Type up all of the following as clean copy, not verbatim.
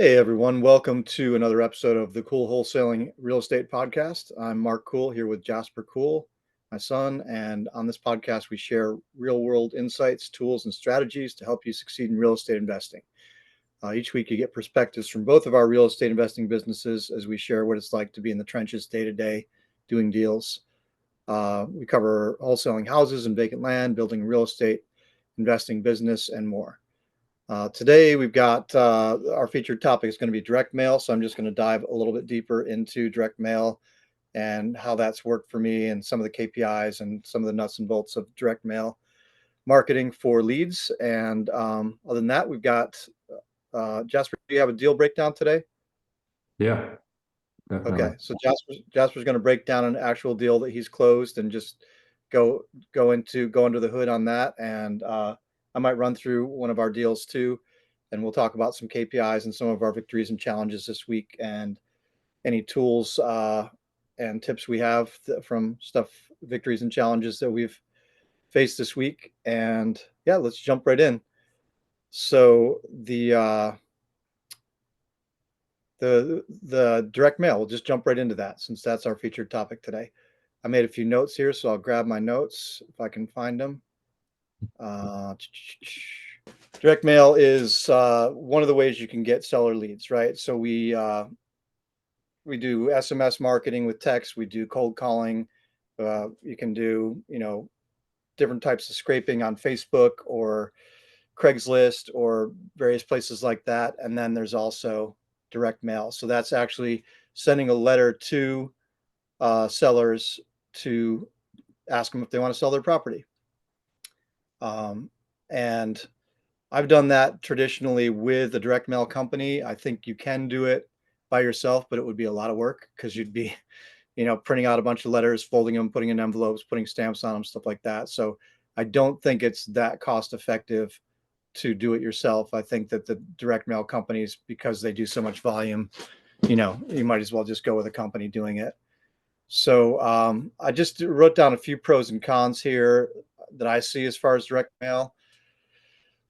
Hey everyone, welcome to another episode of the Cool Wholesaling Real Estate Podcast. I'm Mark Cool here with Jasper Cool, my son, and on this podcast we share real-world insights, tools, and strategies to help you succeed in real estate investing. Each week you get perspectives from both of our real estate investing businesses as we share what it's like to be in the trenches day to day doing deals. We cover wholesaling houses and vacant land, building real estate, investing business, and more. Today we've got our featured topic is going to be direct mail. So I'm just going to dive a little bit deeper into direct mail and how that's worked for me and some of the KPIs and some of the nuts and bolts of direct mail marketing for leads. And other than that, we've got Jasper. Do you have a deal breakdown today? Yeah, Okay, definitely. so Jasper's going to break down an actual deal that he's closed and just go go under the hood on that. And I might run through one of our deals too, and we'll talk about some KPIs and some of our victories and challenges this week, and any tools and tips we have from stuff, victories and challenges that we've faced this week. And yeah, let's jump right in. So the direct mail, we'll just jump right into that since that's our featured topic today. I made a few notes here, so I'll grab my notes if I can find them. Uh, Direct mail is one of the ways you can get seller leads, right? So we do SMS marketing with text. We do cold calling. You can do different types of scraping on Facebook or Craigslist or various places like that. And then there's also direct mail. So that's actually sending a letter to sellers to ask them if they want to sell their property. And I've done that traditionally with a direct mail company. I think you can do it by yourself, but it would be a lot of work because you'd be, printing out a bunch of letters, folding them, putting in envelopes, putting stamps on them, stuff like that. So I don't think it's that cost effective to do it yourself. I think that the direct mail companies, because they do so much volume, you might as well just go with a company doing it. So I just wrote down a few pros and cons here that I see as far as direct mail.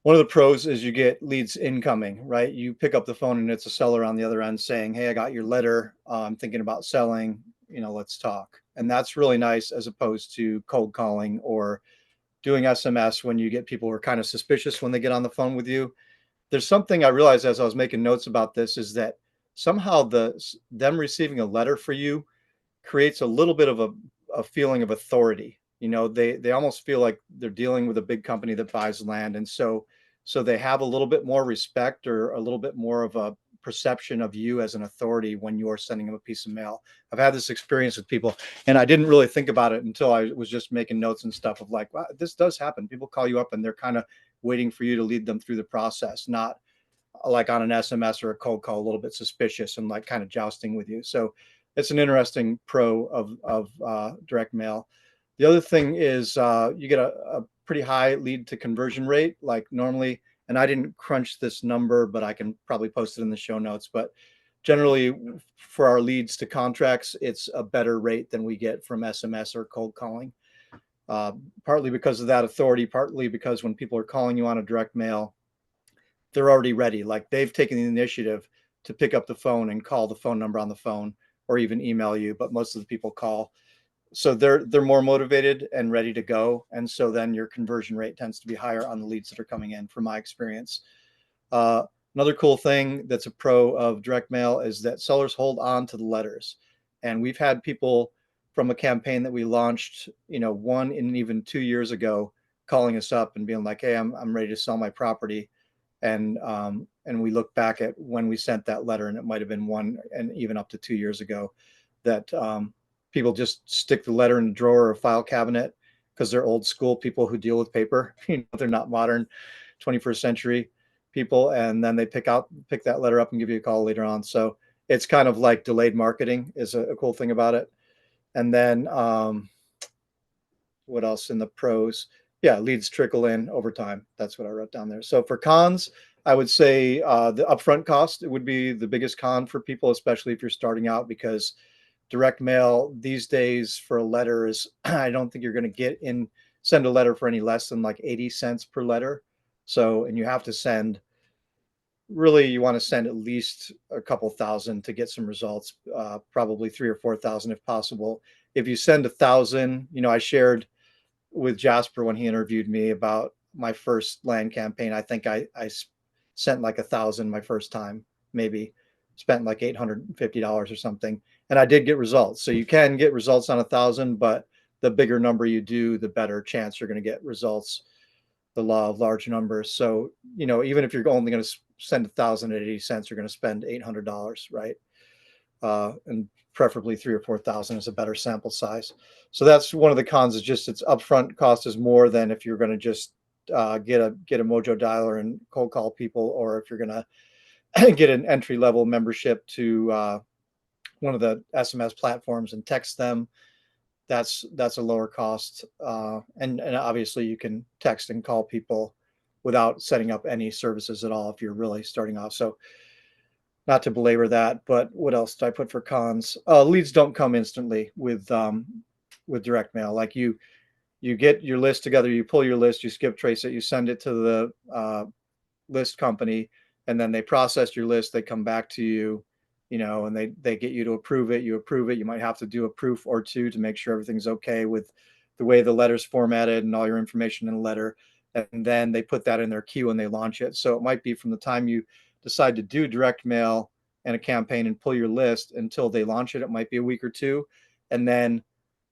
One of the pros is you get leads incoming, right? You pick up the phone and it's a seller on the other end saying, "Hey, I got your letter. I'm thinking about selling. Let's talk." And that's really nice as opposed to cold calling or doing SMS when you get people who are kind of suspicious when they get on the phone with you. There's something I realized as I was making notes about this is that somehow them receiving a letter for you creates a little bit of a feeling of authority. They almost feel like they're dealing with a big company that buys land, and so they have a little bit more respect or a little bit more of a perception of you as an authority when you're sending them a piece of mail. I've had this experience with people, and I didn't really think about it until I was just making notes and stuff of like, wow, this does happen. People call you up and they're kind of waiting for you to lead them through the process, not like on an SMS or a cold call, a little bit suspicious and like kind of jousting with you. So it's an interesting pro of direct mail. The other thing is you get a pretty high lead to conversion rate. Like normally, and I didn't crunch this number, but I can probably post it in the show notes. But generally, for our leads to contracts, it's a better rate than we get from SMS or cold calling. Partly because of that authority, partly because when people are calling you on a direct mail, they're already ready. Like they've taken the initiative to pick up the phone and call the phone number on the phone or even email you, but most of the people call. So they're more motivated and ready to go. And so then your conversion rate tends to be higher on the leads that are coming in from my experience. Uh, Another cool thing that's a pro of direct mail is that sellers hold on to the letters. And we've had people from a campaign that we launched, one and even 2 years ago, calling us up and being like, "Hey, I'm ready to sell my property." And we look back at when we sent that letter, and it might have been 1 and even up to 2 years ago, that people just stick the letter in a drawer or a file cabinet because they're old school people who deal with paper. They're not modern 21st century people, and then they pick that letter up and give you a call later on. So it's kind of like delayed marketing is a cool thing about it. And then what else in the pros? Yeah, leads trickle in over time. That's what I wrote down there. So for cons, I would say the upfront cost would be the biggest con for people, especially if you're starting out, because direct mail these days for a letter is I don't think you're going to send a letter for any less than like 80 cents per letter. So, and you have to send really you want to send at least a couple thousand to get some results, probably 3 or 4 thousand if possible. If you send 1,000, I shared with Jasper when he interviewed me about my first land campaign. I think I sent like 1,000 my first time, maybe spent like $850 or something, and I did get results. So you can get results on 1,000, but the bigger number you do, the better chance you're going to get results. The law of large numbers. So even if you're only going to send 1,080 cents, you're going to spend $800, right? And preferably 3 or 4 thousand is a better sample size. So that's one of the cons. Is just its upfront cost is more than if you're going to just get a Mojo dialer and cold call people, or if you're going to get an entry level membership to one of the SMS platforms and text them. That's a lower cost, and obviously you can text and call people without setting up any services at all if you're really starting off. So not to belabor that, but what else did I put for cons? Leads don't come instantly with direct mail. Like you get your list together, you pull your list, you skip trace it, you send it to the list company, and then they process your list. They come back to you, and they get you to approve it. You approve it. You might have to do a proof or two to make sure everything's okay with the way the letter's formatted and all your information in the letter. And then they put that in their queue and they launch it. So it might be from the time you decide to do direct mail and a campaign and pull your list until they launch it, it might be a week or two. And then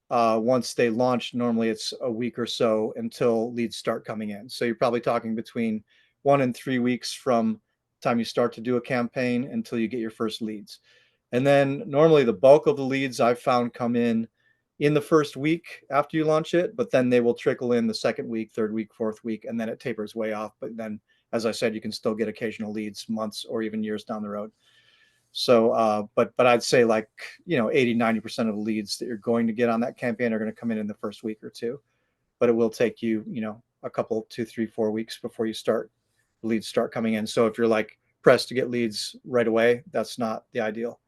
once they launch, normally it's a week or so until leads start coming in. So you're probably talking between 1 and 3 weeks from the time you start to do a campaign until you get your first leads. And then normally the bulk of the leads I've found come in the first week after you launch it, but then they will trickle in the second week, third week, fourth week, and then it tapers way off. But then, as I said, you can still get occasional leads months or even years down the road. So, but I'd say like 80-90% of the leads that you're going to get on that campaign are going to come in the first week or two, but it will take you a couple 2, 3, 4 weeks before leads start coming in. So if you're like pressed to get leads right away, that's not the ideal.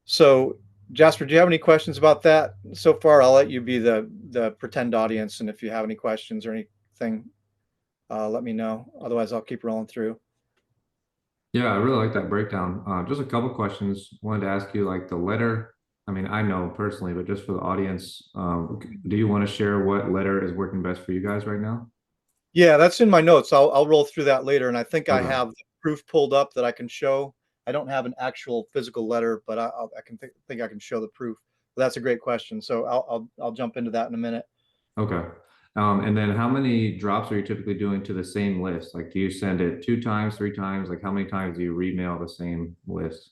So Jasper, do you have any questions about that so far? I'll let you be the pretend audience, and if you have any questions or anything, let me know. Otherwise, I'll keep rolling through. Yeah, I really like that breakdown. Just a couple questions. Wanted to ask you, like the letter. I mean, I know personally, but just for the audience, do you want to share what letter is working best for you guys right now? Yeah, that's in my notes. I'll roll through that later, and I think I Okay. have the proof pulled up that I can show. I don't have an actual physical letter, but I can think I can show the proof. But that's a great question. So I'll jump into that in a minute. Okay. And then how many drops are you typically doing to the same list? Like, do you send it 2 times, 3 times? Like, how many times do you remail the same list?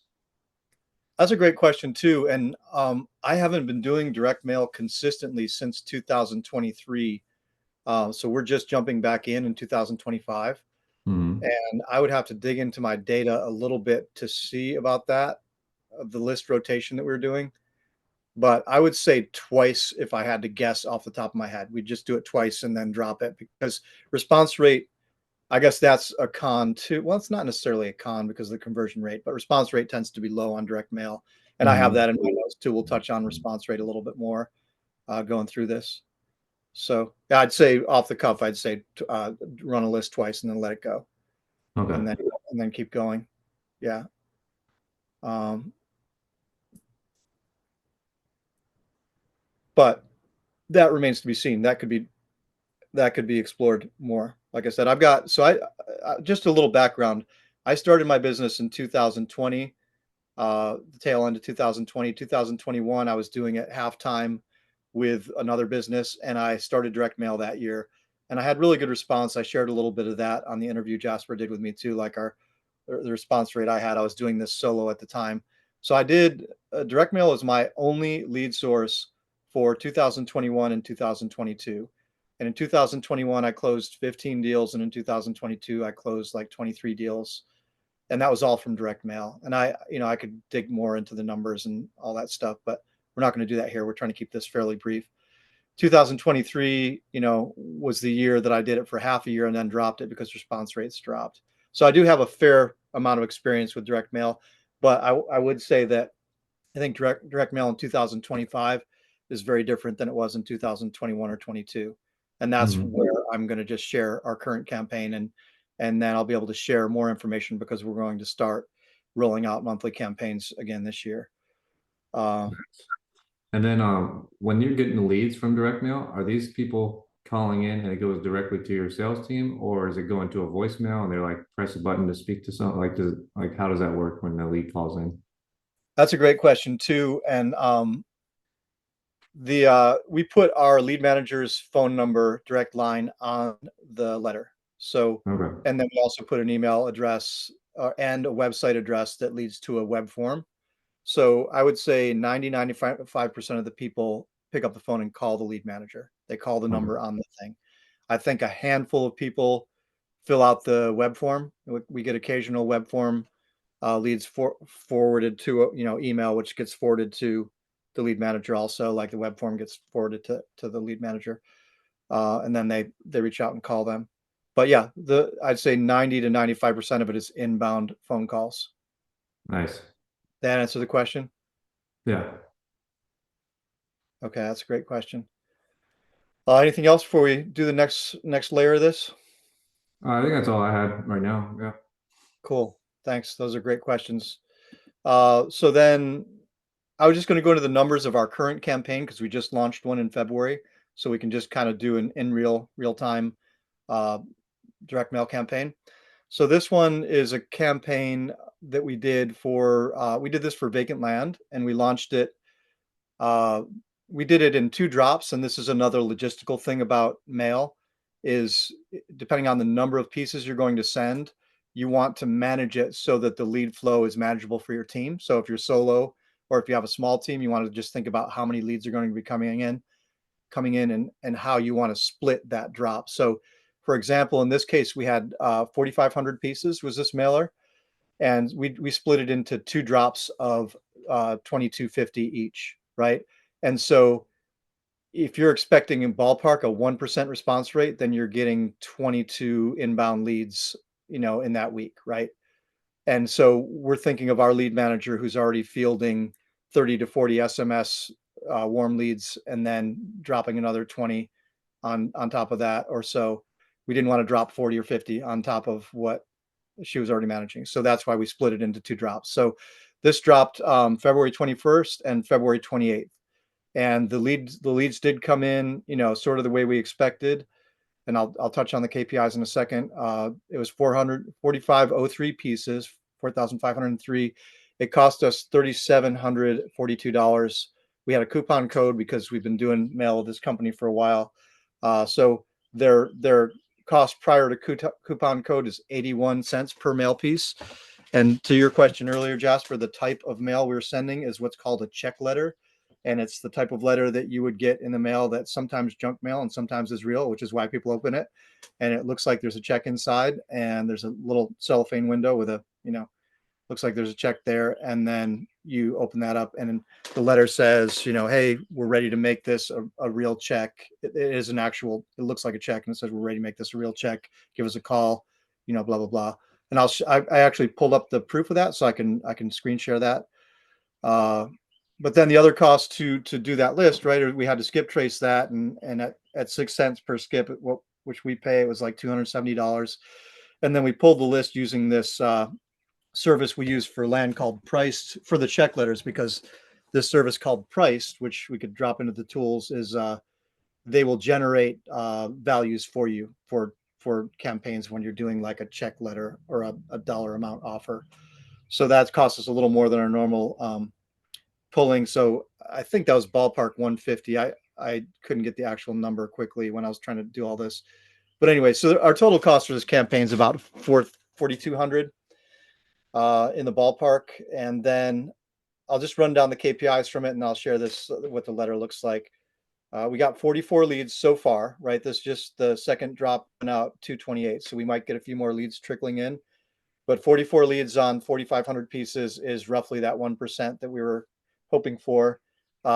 That's a great question too, and I haven't been doing direct mail consistently since 2023. So we're just jumping back in 2025, Hmm. and I would have to dig into my data a little bit to see about that, of the list rotation that we were doing. But I would say twice if I had to guess off the top of my head. We'd just do it twice and then drop it because response rate, I guess that's a con too. Well, it's not necessarily a con because of the conversion rate, but response rate tends to be low on direct mail. And I have Hmm. that in my notes too. We'll touch on response rate a little bit more going through this. So yeah, I'd say off the cuff, I'd say run a list twice and then let it go, and Okay. then keep going. Yeah. Um, but that remains to be seen. That could be explored more. Like I said, I've got so I just a little background. I started my business in 2020, the tail end of 2020, 2021. I was doing it half time with another business, and I started direct mail that year, and I had really good response. I shared a little bit of that on the interview Jasper did with me too, like the response rate I had. I was doing this solo at the time, so I did direct mail as my only lead source for 2021 and 2022. And in 2021, I closed 15 deals, and in 2022, I closed like 23 deals, and that was all from direct mail. And I could dig more into the numbers and all that stuff, but we're not going to do that here. We're trying to keep this fairly brief. 2023, was the year that I did it for half a year and then dropped it because response rates dropped. So I do have a fair amount of experience with direct mail, but I would say that I think direct mail in 2025 is very different than it was in 2021 or 22. And that's Hmm. where I'm going to just share our current campaign, and and then I'll be able to share more information because we're going to start rolling out monthly campaigns again this year. Uh, And then when you're getting the leads from direct mail, are these people calling in and it goes directly to your sales team, or is it going to a voicemail and they're like press a button to speak to someone? Like how does that work when the lead calls in? that's a great question too, and the we put our lead manager's phone number direct line on the letter. So, Okay. and then we also put an email address and a website address that leads to a web form. So I would say 95% of the people pick up the phone and call the lead manager. They call the Okay. number on the thing. I think a handful of people fill out the web form. We get occasional web form leads forwarded to email, which gets forwarded to the lead manager. Also, like the web form gets forwarded to the lead manager, and then they reach out and call them. But yeah, I'd say 90 to 95% of it is inbound phone calls. Nice. That answer the question? Yeah. Okay, that's a great question. Anything else before we do the next layer of this? I think that's all I had right now. Yeah. Cool. Thanks. Those are great questions. So then I was just going to go into the numbers of our current campaign because we just launched one in February, so we can just kind of do an in real time uh, direct mail campaign. So this one is a campaign that we did this for vacant land, and we launched it. Uh, we did it in 2 drops, and this is another logistical thing about mail is depending on the number of pieces you're going to send, you want to manage it so that the lead flow is manageable for your team. So if you're solo or if you have a small team, you want to just think about how many leads are going to be coming in and how you want to split that drop. So for example, in this case, we had 4,500 pieces was this mailer, and we split it into 2 drops of 2250 each, right? And so if you're expecting in ballpark a 1% response rate, then you're getting 22 inbound leads, in that week, right? And so we're thinking of our lead manager who's already fielding 30 to 40 SMS warm leads and then dropping another 20 on top of that or so. We didn't want to drop 40 or 50 on top of what she was already managing. So that's why we split it into 2 drops. So this dropped February 21st and February 28th. And the leads did come in, sort of the way we expected. And I'll touch on the KPIs in a second. It was 445.03 pieces, 4,503. It cost us $3,742. We had a coupon code because we've been doing mail with this company for a while. So their cost prior to coupon code is 81 cents per mail piece. And to your question earlier, Jasper, the type of mail we're sending is what's called a check letter. And it's the type of letter that you would get in the mail that's sometimes junk mail and sometimes is real, which is why people open it. And it looks like there's a check inside and there's a little cellophane window with looks like there's a check there. And then you open that up and the letter says, hey, we're ready to make this a real check. It is an actual, it looks like a check and it says, we're ready to make this a real check. Give us a call, blah, blah, blah. And I actually pulled up the proof of that so I can screen share that. But then the other cost to do that list, right? We had to skip trace that, and at 6 cents per skip, which we pay, it was like $270. And then we pulled the list using this service we use for land called Priced for the check letters, because this service called Priced, which we could drop into the tools, is they will generate values for you for campaigns when you're doing like a check letter or a dollar amount offer. So that costs us a little more than our normal pulling. So I think that was ballpark 150. I couldn't get the actual number quickly when I was trying to do all this. But anyway, so our total cost for this campaign is about 4,200 in the ballpark. And then I'll just run down the KPIs from it and I'll share this what the letter looks like. We got 44 leads so far, right? This is just the second drop out 228. So we might get a few more leads trickling in. But 44 leads on 4,500 pieces is roughly that 1% that we were hoping for.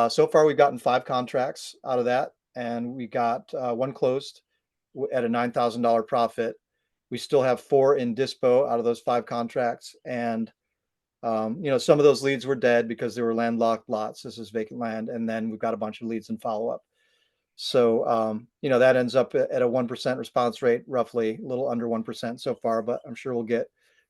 So far, we've gotten 5 contracts out of that, and we got one closed at a $9,000 profit. We still have 4 in dispo out of those 5 contracts, and some of those leads were dead because they were landlocked lots. This is vacant land, and then we've got a bunch of leads in follow up. So, that ends up at a 1% response rate, roughly a little under 1% so far, but I'm sure we'll get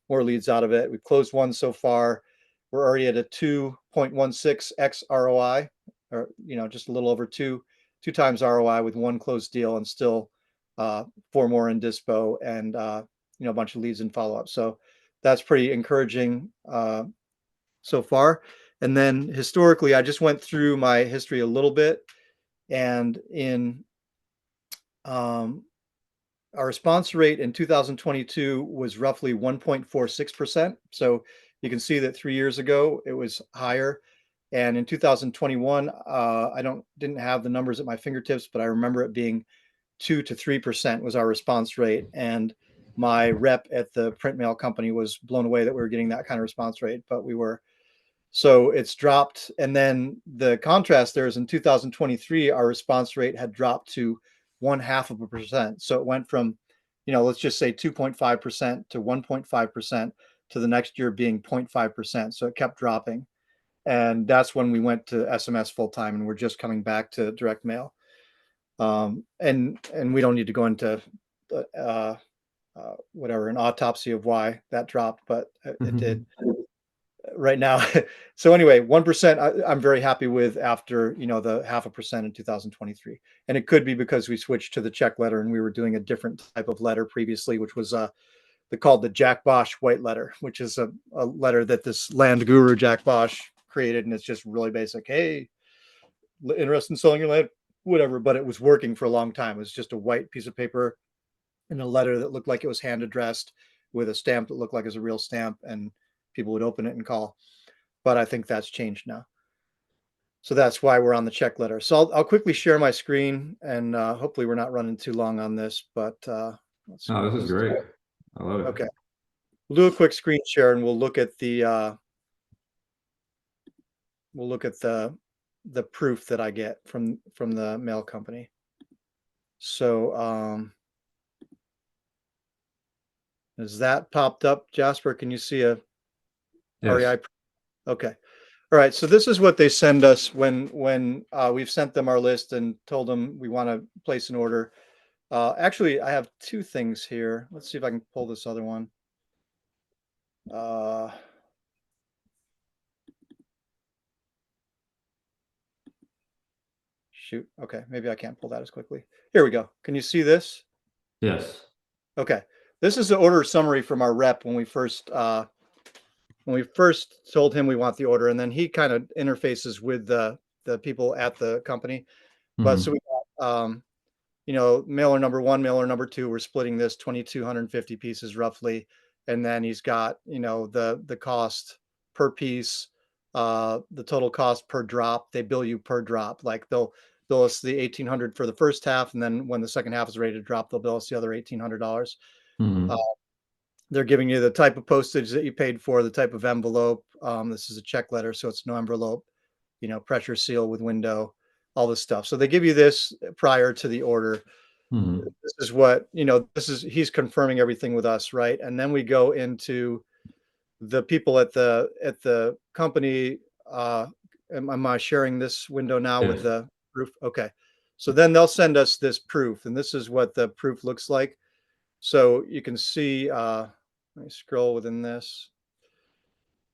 more leads out of it. We've closed one so far. We're already at a 2.16x ROI, or, just a little over two times ROI with one closed deal, and still four more in dispo, and, a bunch of leads in follow up. So that's pretty encouraging so far. And then historically, I just went through my history a little bit, and in um, our response rate in 2022 was roughly 1.46%. So you can see that 3 years ago it was higher. And in 2021, I didn't have the numbers at my fingertips, but I remember it being 2 to 3% was our response rate. And my rep at the print mail company was blown away that we were getting that kind of response rate, but we were. So it's dropped. And then the contrast there is in 2023, our response rate had dropped to 0.5%. So it went from, let's just say 2.5% to 1.5% to the next year being 0.5%. So it kept dropping. And that's when we went to SMS full time, and we're just coming back to direct mail. And we don't need to go into whatever, an autopsy of why that dropped, but it did right now. So anyway, 1% I'm very happy with after, the 0.5% in 2023. And it could be because we switched to the check letter, and we were doing a different type of letter previously, which was called the Jack Bosch white letter, which is a letter that this land guru Jack Bosch created. And it's just really basic. Hey, interested in selling your land, whatever. But it was working for a long time. It was just a white piece of paper in a letter that looked like it was hand addressed, with a stamp that looked like it was a real stamp, and people would open it and call. But I think that's changed now. So that's why we're on the check letter. So I'll quickly share my screen, and hopefully we're not running too long on this, but let's Oh, go. this is great. I love it. Okay. We'll do a quick screen share, and we'll look at the proof that I get from the mail company. So is that popped up, Jasper? Can you see a Yes. REI? Okay. All right. So this is what they send us when we've sent them our list and told them we want to place an order. Actually, I have two things here. Let's see if I can pull this other one. Shoot. Okay. Maybe I can't pull that as quickly. Here we go. Can you see this? Yes. Okay. This is the order summary from our rep when we first told him we want the order, and then he kind of interfaces with the people at the company. But so Hmm. we got mailer number one, mailer number two, we're splitting this 2,250 pieces roughly. And then he's got, the cost per piece, the total cost per drop. They bill you per drop. Like they'll bill us the 1,800 for the first half. And then when the second half is ready to drop, they'll bill us the other $1,800. Uh, Hmm. they're giving you the type of postage that you paid for, the type of envelope. This is a check letter, so it's no envelope, pressure seal with window, all this stuff. So they give you this prior to the order. Hmm. This is what, he's confirming everything with us, right? And then we go into the people at the company. Am I sharing this window now with Yes. the proof? Okay. So then they'll send us this proof, and this is what the proof looks like. So you can see, let me scroll within this.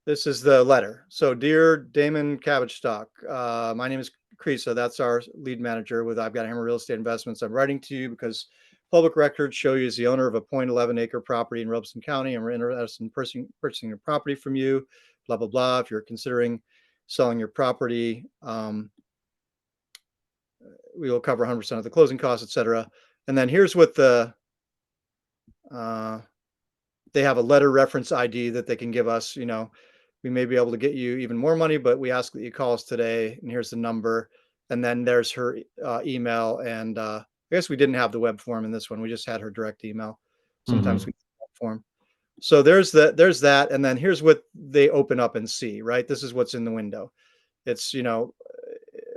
This is the letter. So, dear Damon Cabbage Stock, my name is Creasa. That's our lead manager with I've Got Hammer Real Estate Investments. I'm writing to you because public records show you as the owner of a .11 acre property in Robeson County, and we're interested in purchasing your property from you. Blah blah blah. If you're considering selling your property, we will cover 100% of the closing costs, etc. And then here's what uh, they have a letter reference ID that they can give us. We may be able to get you even more money, but we ask that you call us today. And here's the number. And then there's her email. And I guess we didn't have the web form in this one. We just had her direct email. Sometimes Hmm. we web form. So there's that. And then here's what they open up and see, right? This is what's in the window. It's,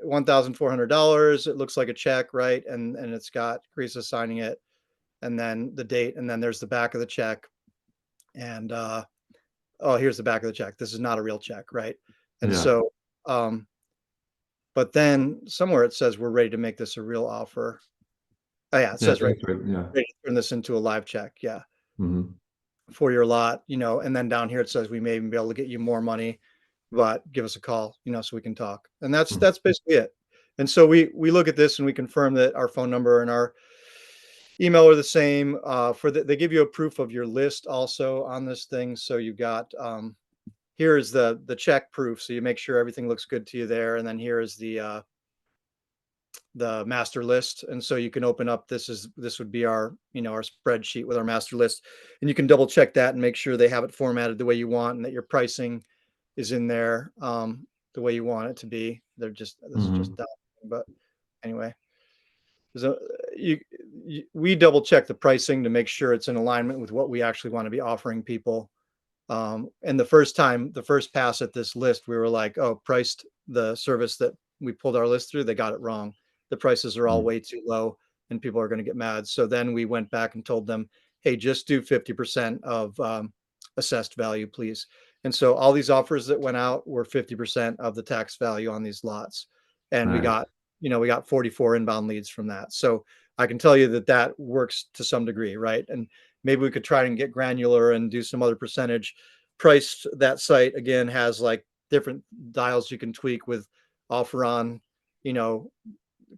$1,400. It looks like a check, right? And it's got Creasa signing it, and then the date, and then there's the back of the check. And oh, here's the back of the check. This is not a real check, right? And Yeah. so um, But then somewhere it says we're ready to make this a real offer. Oh yeah, it Yeah, says right thanks for yeah. ready to turn this into a live check. Yeah, Hmm. for your lot, and then down here it says we may even be able to get you more money, but give us a call, so we can talk. And that's basically it. And so we look at this and we confirm that our phone number and our email are the same. They give you a proof of your list also on this thing. So you got here is the check proof. So you make sure everything looks good to you there, and then here is the master list. And so you can open up, this would be our our spreadsheet with our master list, and you can double check that and make sure they have it formatted the way you want and that your pricing is in there the way you want it to be. This is just Hmm. dumb, but anyway, so you, we double check the pricing to make sure it's in alignment with what we actually want to be offering people. And the first pass at this list, we were like, oh, priced the service that we pulled our list through, they got it wrong. The prices are all way too low and people are going to get mad. So then we went back and told them, hey, just do 50% of assessed value, please. And so all these offers that went out were 50% of the tax value on these lots. And Nice. we got 44 inbound leads from that. So I can tell you that that works to some degree, right? And maybe we could try and get granular and do some other percentage. Price that site again has like different dials you can tweak with offer on, you know,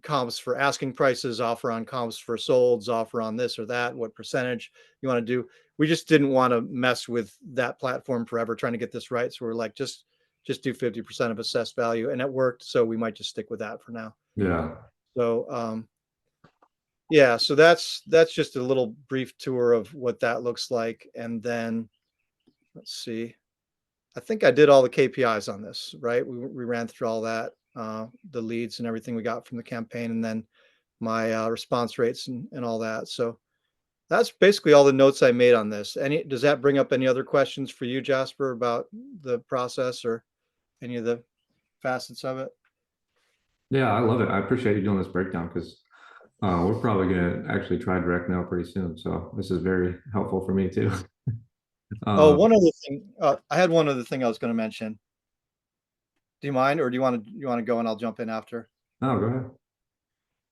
comps for asking prices, offer on comps for solds, offer on this or that, what percentage you want to do. We just didn't want to mess with that platform forever trying to get this right. So we're like, just do 50% of assessed value, and it worked. So we might just stick with that for now. Yeah. So yeah, so that's just a little brief tour of what that looks like. And then let's see. I think I did all the KPIs on this, right? We ran through all that, the leads and everything we got from the campaign, and then my response rates and all that. So that's basically all the notes I made on this. Does that bring up any other questions for you, Jasper, about the process or any of the facets of it? Yeah, I love it. I appreciate you doing this breakdown because we're probably going to actually try direct mail pretty soon. So this is very helpful for me too. Oh, Um, one other thing. I had one other thing I was going to mention. Do you mind, or do you want to go and I'll jump in after? oh, go ahead.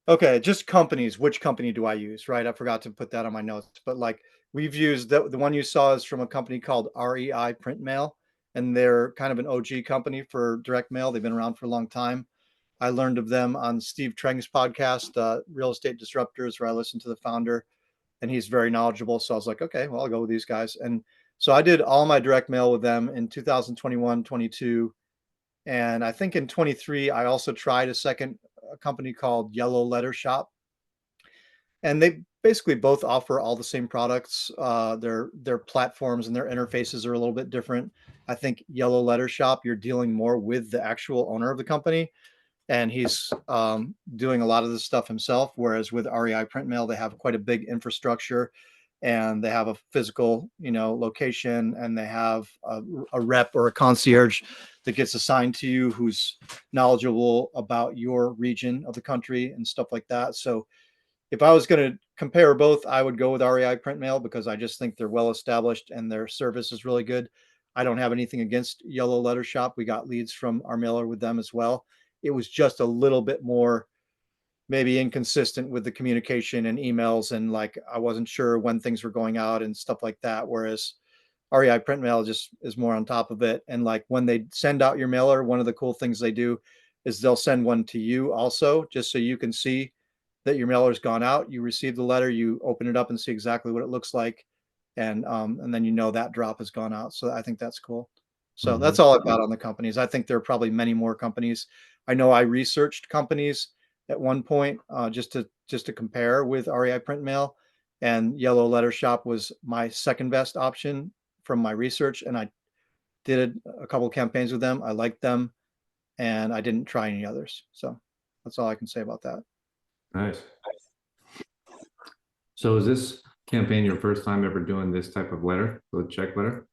Okay, just companies. Which company do I use? Right, I forgot to put that on my notes. But like we've used the one you saw is from a company called REI Print Mail, and they're kind of an OG company for direct mail. They've been around for a long time. I learned of them on Steve Treng's podcast, Real Estate Disruptors, where I listened to the founder, and he's very knowledgeable. So I was like, okay, well, I'll go with these guys. And so I did all my direct mail with them in 2021, 22. And I think in 23, I also tried a company called Yellow Letter Shop, and they basically both offer all the same products. Their platforms and their interfaces are a little bit different. I think Yellow Letter Shop, you're dealing more with the actual owner of the company, and he's doing a lot of this stuff himself. Whereas with REI Print Mail, they have quite a big infrastructure, and they have a physical, location, and they have a rep or a concierge that gets assigned to you who's knowledgeable about your region of the country and stuff like that. So if I was going to compare both, I would go with REI Print Mail because I just think they're well established and their service is really good. I don't have anything against Yellow Letter Shop. We got leads from our mailer with them as well. It was just a little bit more maybe inconsistent with the communication and emails, and like I wasn't sure when things were going out and stuff like that. Whereas REI Print Mail just is more on top of it. And like when they send out your mailer, one of the cool things they do is they'll send one to you also, just so you can see that your mailer's gone out. You receive the letter, you open it up and see exactly what it looks like, and then that drop has gone out. So I think that's cool. So that's Mhm. all I've got on the companies. I think there are probably many more companies. I know I researched companies at one point just to compare with REI Print Mail, and Yellow Letter Shop was my second best option from my research, and I did a couple of campaigns with them. I liked them, and I didn't try any others. So that's all I can say about that. Nice. So is this campaign your first time ever doing this type of letter, the check letter?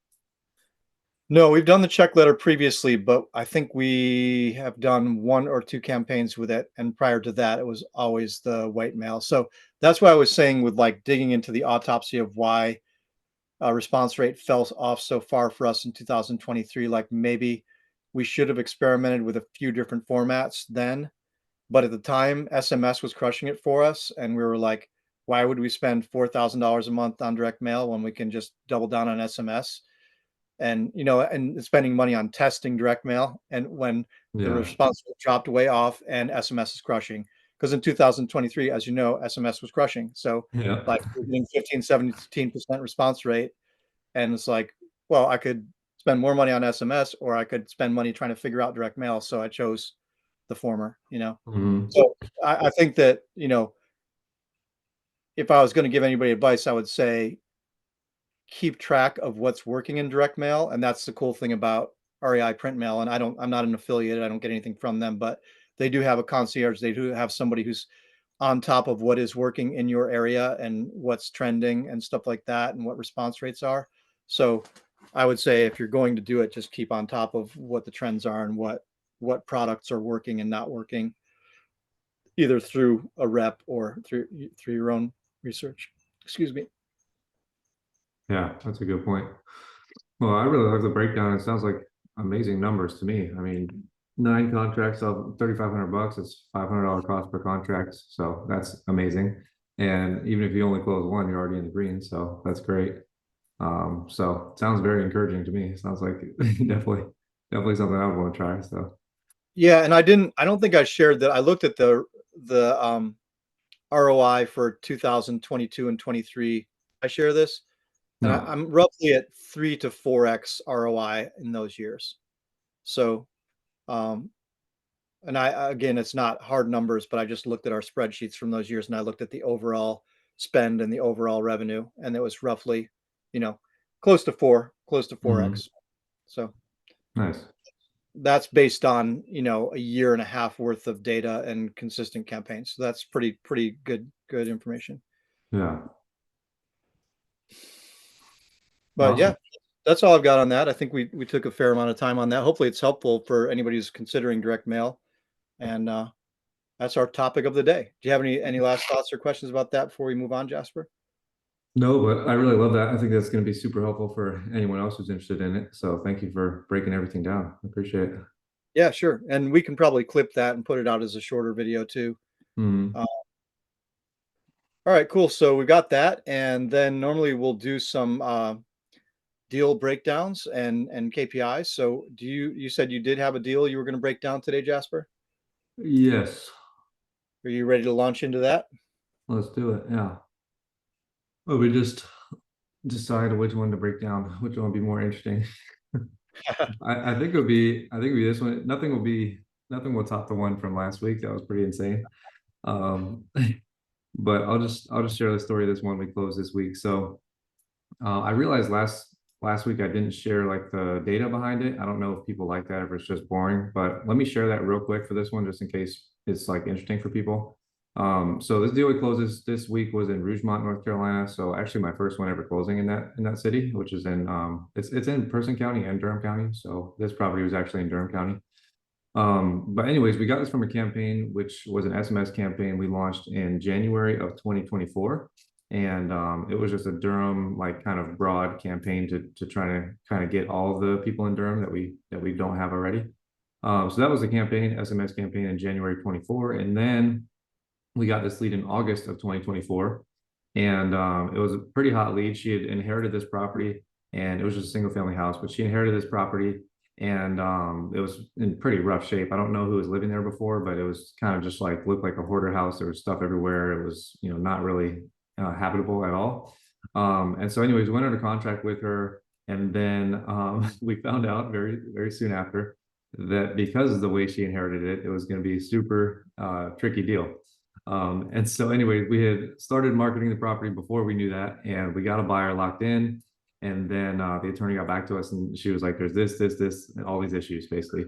No, we've done the check letter previously, but I think we have done one or two campaigns with it. And prior to that, it was always the white mail. So that's why I was saying with like digging into the autopsy of why response rate fell off so far for us in 2023. Like maybe we should have experimented with a few different formats then. But at the time, SMS was crushing it for us, and we were like, why would we spend $4,000 a month on direct mail when we can just double down on SMS? And and spending money on testing direct mail, and when the Yeah. response rate dropped way off and SMS is crushing. Because in 2023, as you know, SMS was crushing. So Yeah. like we're getting 15, 17% response rate. And it's like, well, I could spend more money on SMS or I could spend money trying to figure out direct mail. So I chose the former. Mhm. So I think that, if I was going to give anybody advice, I would say keep track of what's working in direct mail. And that's the cool thing about REI print mail. And I'm not an affiliate. I don't get anything from them, but they do have a concierge. They do have somebody who's on top of what is working in your area and what's trending and stuff like that and what response rates are. So I would say if you're going to do it, just keep on top of what the trends are and what products are working and not working, either through a rep or through your own research. Excuse me. Yeah, that's a good point. Well, I really like the breakdown. It sounds like amazing numbers to me. I mean, 9 contracts of 3,500 bucks, it's $500 cost per contract. So that's amazing. And even if you only close one, you're already in the green. So that's great. So it sounds very encouraging to me. It sounds like definitely, definitely something I would want to try. So Yeah, and I don't think I shared that. I looked at the ROI for 2022 and 23. I share this, and no. I'm roughly at 3 to 4x ROI in those years. So, um, and again, it's not hard numbers, but I just looked at our spreadsheets from those years, and I looked at the overall spend and the overall revenue, and it was roughly, you know, close to Mhm. 4x. So Nice. that's based on, a year and a half worth of data and consistent campaigns. So that's pretty good information. Yeah. But yeah, Awesome. that's all I've got on that. I think we took a fair amount of time on that. Hopefully it's helpful for anybody who's considering direct mail. And that's our topic of the day. Do you have any last thoughts or questions about that before we move on, Jasper? No, but I really love that. I think that's going to be super helpful for anyone else who's interested in it. So thank you for breaking everything down. I appreciate it. Yeah, sure. And we can probably clip that and put it out as a shorter video too. Mhm. Uh, all right, cool. So we got that, and then normally we'll do some deal breakdowns and KPIs. So you said you did have a deal you were going to break down today, Jasper? Yes, Are you ready to launch into that? let's do it. Yeah. Well, we just decide which one to break down, which one would be more interesting. I think it'll be this one. Nothing will top the one from last week. That was pretty insane. Um, but I'll just share the story of this one we closed this week. So I realized last week I didn't share like the data behind it. I don't know if people like that, if it's just boring, but let me share that real quick for this one, just in case it's like interesting for people. So this deal we closed this week was in Rougemont, North Carolina. So actually my first one ever closing in that city, which is in it's in Person County and Durham County. So this property was actually in Durham County. But anyways, we got this from a campaign, which was an SMS campaign we launched in January of 2024. And it was just a Durham, like kind of broad campaign to try to kind of get all the people in Durham that we don't have already. So that was the campaign, SMS campaign in January 24. And then we got this lead in August of 2024. And it was a pretty hot lead. She had inherited this property and it was just a single family house, but she inherited this property and it was in pretty rough shape. I don't know who was living there before, but it was kind of just like looked like a hoarder house. There was stuff everywhere. It was, not really habitable at all. And so, anyways, we went under contract with her, and then we found out very, very soon after that because of the way she inherited it, it was going to be a super tricky deal. And so, anyway, we had started marketing the property before we knew that, and we got a buyer locked in. And then the attorney got back to us, and she was like, "There's this, and all these issues, basically."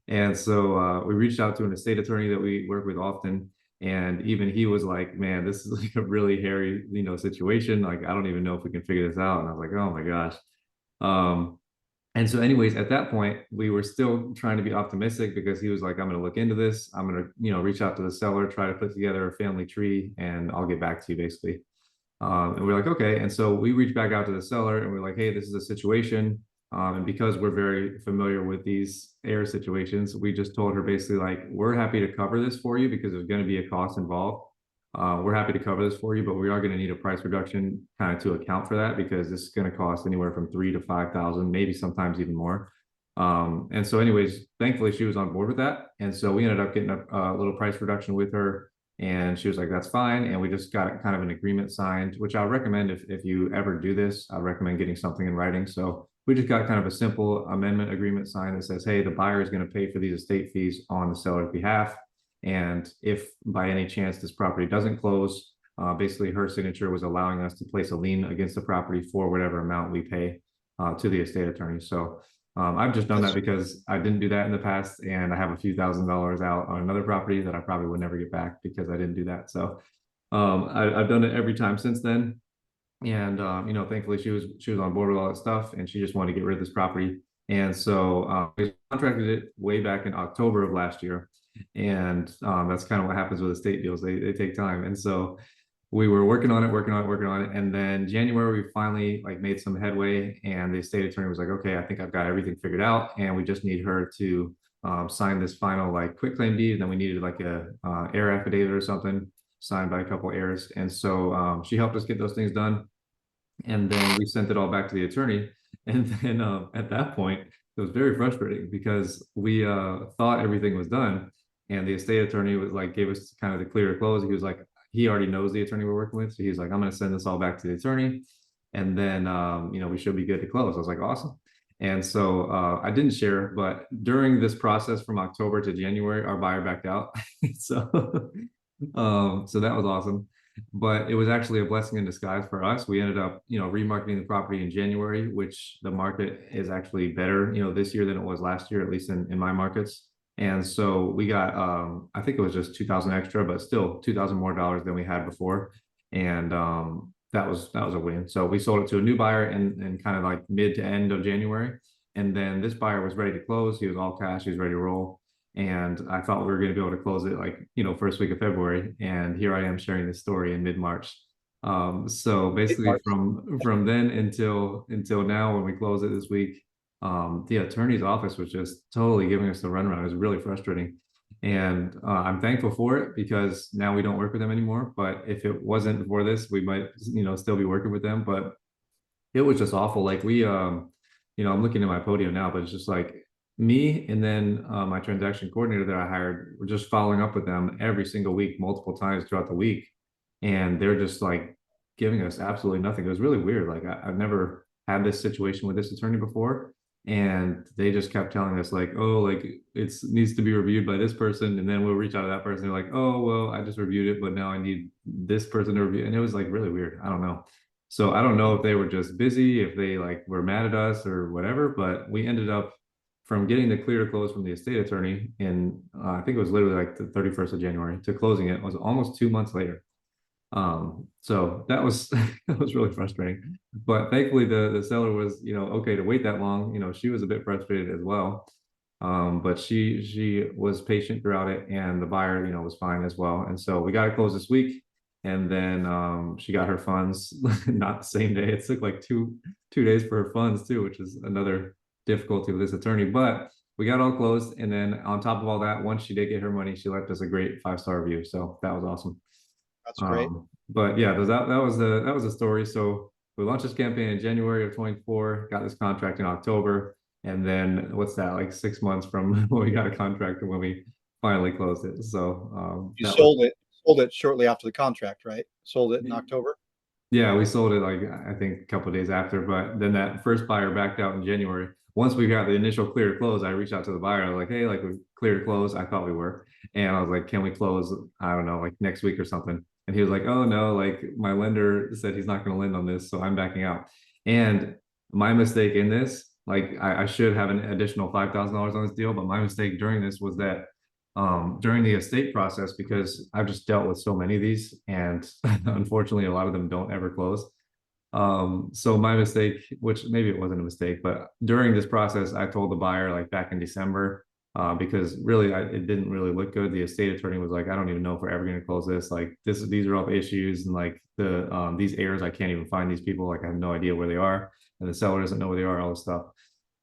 And so we reached out to an estate attorney that we work with often, and even he was like, "Man, this is like a really hairy, situation. Like, I don't even know if we can figure this out." And I was like, "Oh my gosh." Um, and so, anyways, at that point, we were still trying to be optimistic because he was like, I'm going to look into this. I'm going to, reach out to the seller, try to put together a family tree, and I'll get back to you, basically. And we're like, okay. And so we reached back out to the seller and we're like, hey, this is a situation. And because we're very familiar with these air situations, we just told her basically like, we're happy to cover this for you because there's going to be a cost involved. We're happy to cover this for you, but we are going to need a price reduction kind of to account for that because this is going to cost anywhere from 3 to 5 thousand, maybe sometimes even more. And so, anyways, thankfully she was on board with that, and so we ended up getting a little price reduction with her, and she was like, "That's fine." And we just got kind of an agreement signed, which I recommend if you ever do this, I recommend getting something in writing. So we just got kind of a simple amendment agreement signed that says, "Hey, the buyer is going to pay for these estate fees on the seller's behalf." And if by any chance this property doesn't close, basically her signature was allowing us to place a lien against the property for whatever amount we pay to the estate attorney. So I've just done that That's because I didn't do that in the past, and I have a few $1,000s out on another property that I probably would never get back because I didn't do that. So I've done it every time since then, and thankfully she was on board with all that stuff, and she just wanted to get rid of this property. And so we contracted it way back in October of last year, and that's kind of what happens with estate deals. They take time, and so we were working on it, working on it, and then January we finally like made some headway, and the estate attorney was like, "Okay, I think I've got everything figured out, and we just need her to sign this final like quit claim deed, and then we needed like a heir affidavit or something signed by a couple heirs." And so she helped us get those things done, and then we sent it all back to the attorney. And then at that point, it was very frustrating because we thought everything was done, and the estate attorney was like gave us kind of the clear to close. He was like, he already knows the attorney we're working with, so he's like, "I'm going to send this all back to the attorney, and then we should be good to close." I was like, "Awesome." And so I didn't share, but during this process from October to January, our buyer backed out. So so that was awesome, but it was actually a blessing in disguise for us. We ended up, remarketing the property in January, which the market is actually better, this year than it was last year, at least in my markets. And so we got, I think it was just 2,000 extra, but still 2,000 more dollars than we had before. And that was a win. So we sold it to a new buyer in kind of like mid to end of January. And then this buyer was ready to close. He was all cash. He was ready to roll. And I thought we were going to be able to close it like, first week of February. And here I am sharing this story in mid-March. So basically March. from then until now, when we close it this week, the attorney's office was just totally giving us the runaround. It was really frustrating. And I'm thankful for it because now we don't work with them anymore. But if it wasn't for this, we might, still be working with them. But it was just awful. Like I'm looking at my podium now, but it's just like me and then my transaction coordinator that I hired, we're just following up with them every single week, multiple times throughout the week. And they're just like giving us absolutely nothing. It was really weird. Like I've never had this situation with this attorney before. And they just kept telling us like, "Oh, like it needs to be reviewed by this person." And then we'll reach out to that person. They're like, "Oh, well, I just reviewed it, but now I need this person to review." And it was like really weird. I don't know. So I don't know if they were just busy, if they like were mad at us or whatever, but we ended up from getting the clear to close from the estate attorney in I think it was literally like the 31st of January to closing it was almost 2 months later. So that was that was really frustrating. But thankfully the seller was, okay to wait that long. She was a bit frustrated as well. But she was patient throughout it, and the buyer, was fine as well. And so we got it closed this week, and then she got her funds not the same day. It took like two days for her funds too, which is another difficulty with this attorney. But we got all closed, and then on top of all that, once she did get her money, she left us a great 5-star review. So that was awesome. That's great. But yeah, that was the story. So we launched this campaign in January of 24, got this contract in October, and then what's that, like 6 months from when we got a contract to when we finally closed it. So You that was sold it shortly after the contract, right? Sold it in October? Yeah, we sold it like I think a couple of days after, but then that first buyer backed out in January. Once we got the initial clear to close, I reached out to the buyer. I was like, "Hey, like we clear to close." I thought we were, and I was like, "Can we close? I don't know, like next week or something." And he was like, "Oh no, like my lender said he's not going to lend on this, so I'm backing out." And my mistake in this, like I should have an additional $5,000 on this deal, but my mistake during this was that during the estate process, because I've just dealt with so many of these, and unfortunately, a lot of them don't ever close. So my mistake, which maybe it wasn't a mistake, but during this process, I told the buyer like back in December, because really it didn't really look good. The estate attorney was like, "I don't even know if we're ever going to close this. Like these are all issues, and like these heirs, I can't even find these people. Like I have no idea where they are, and the seller doesn't know where they are, all this stuff."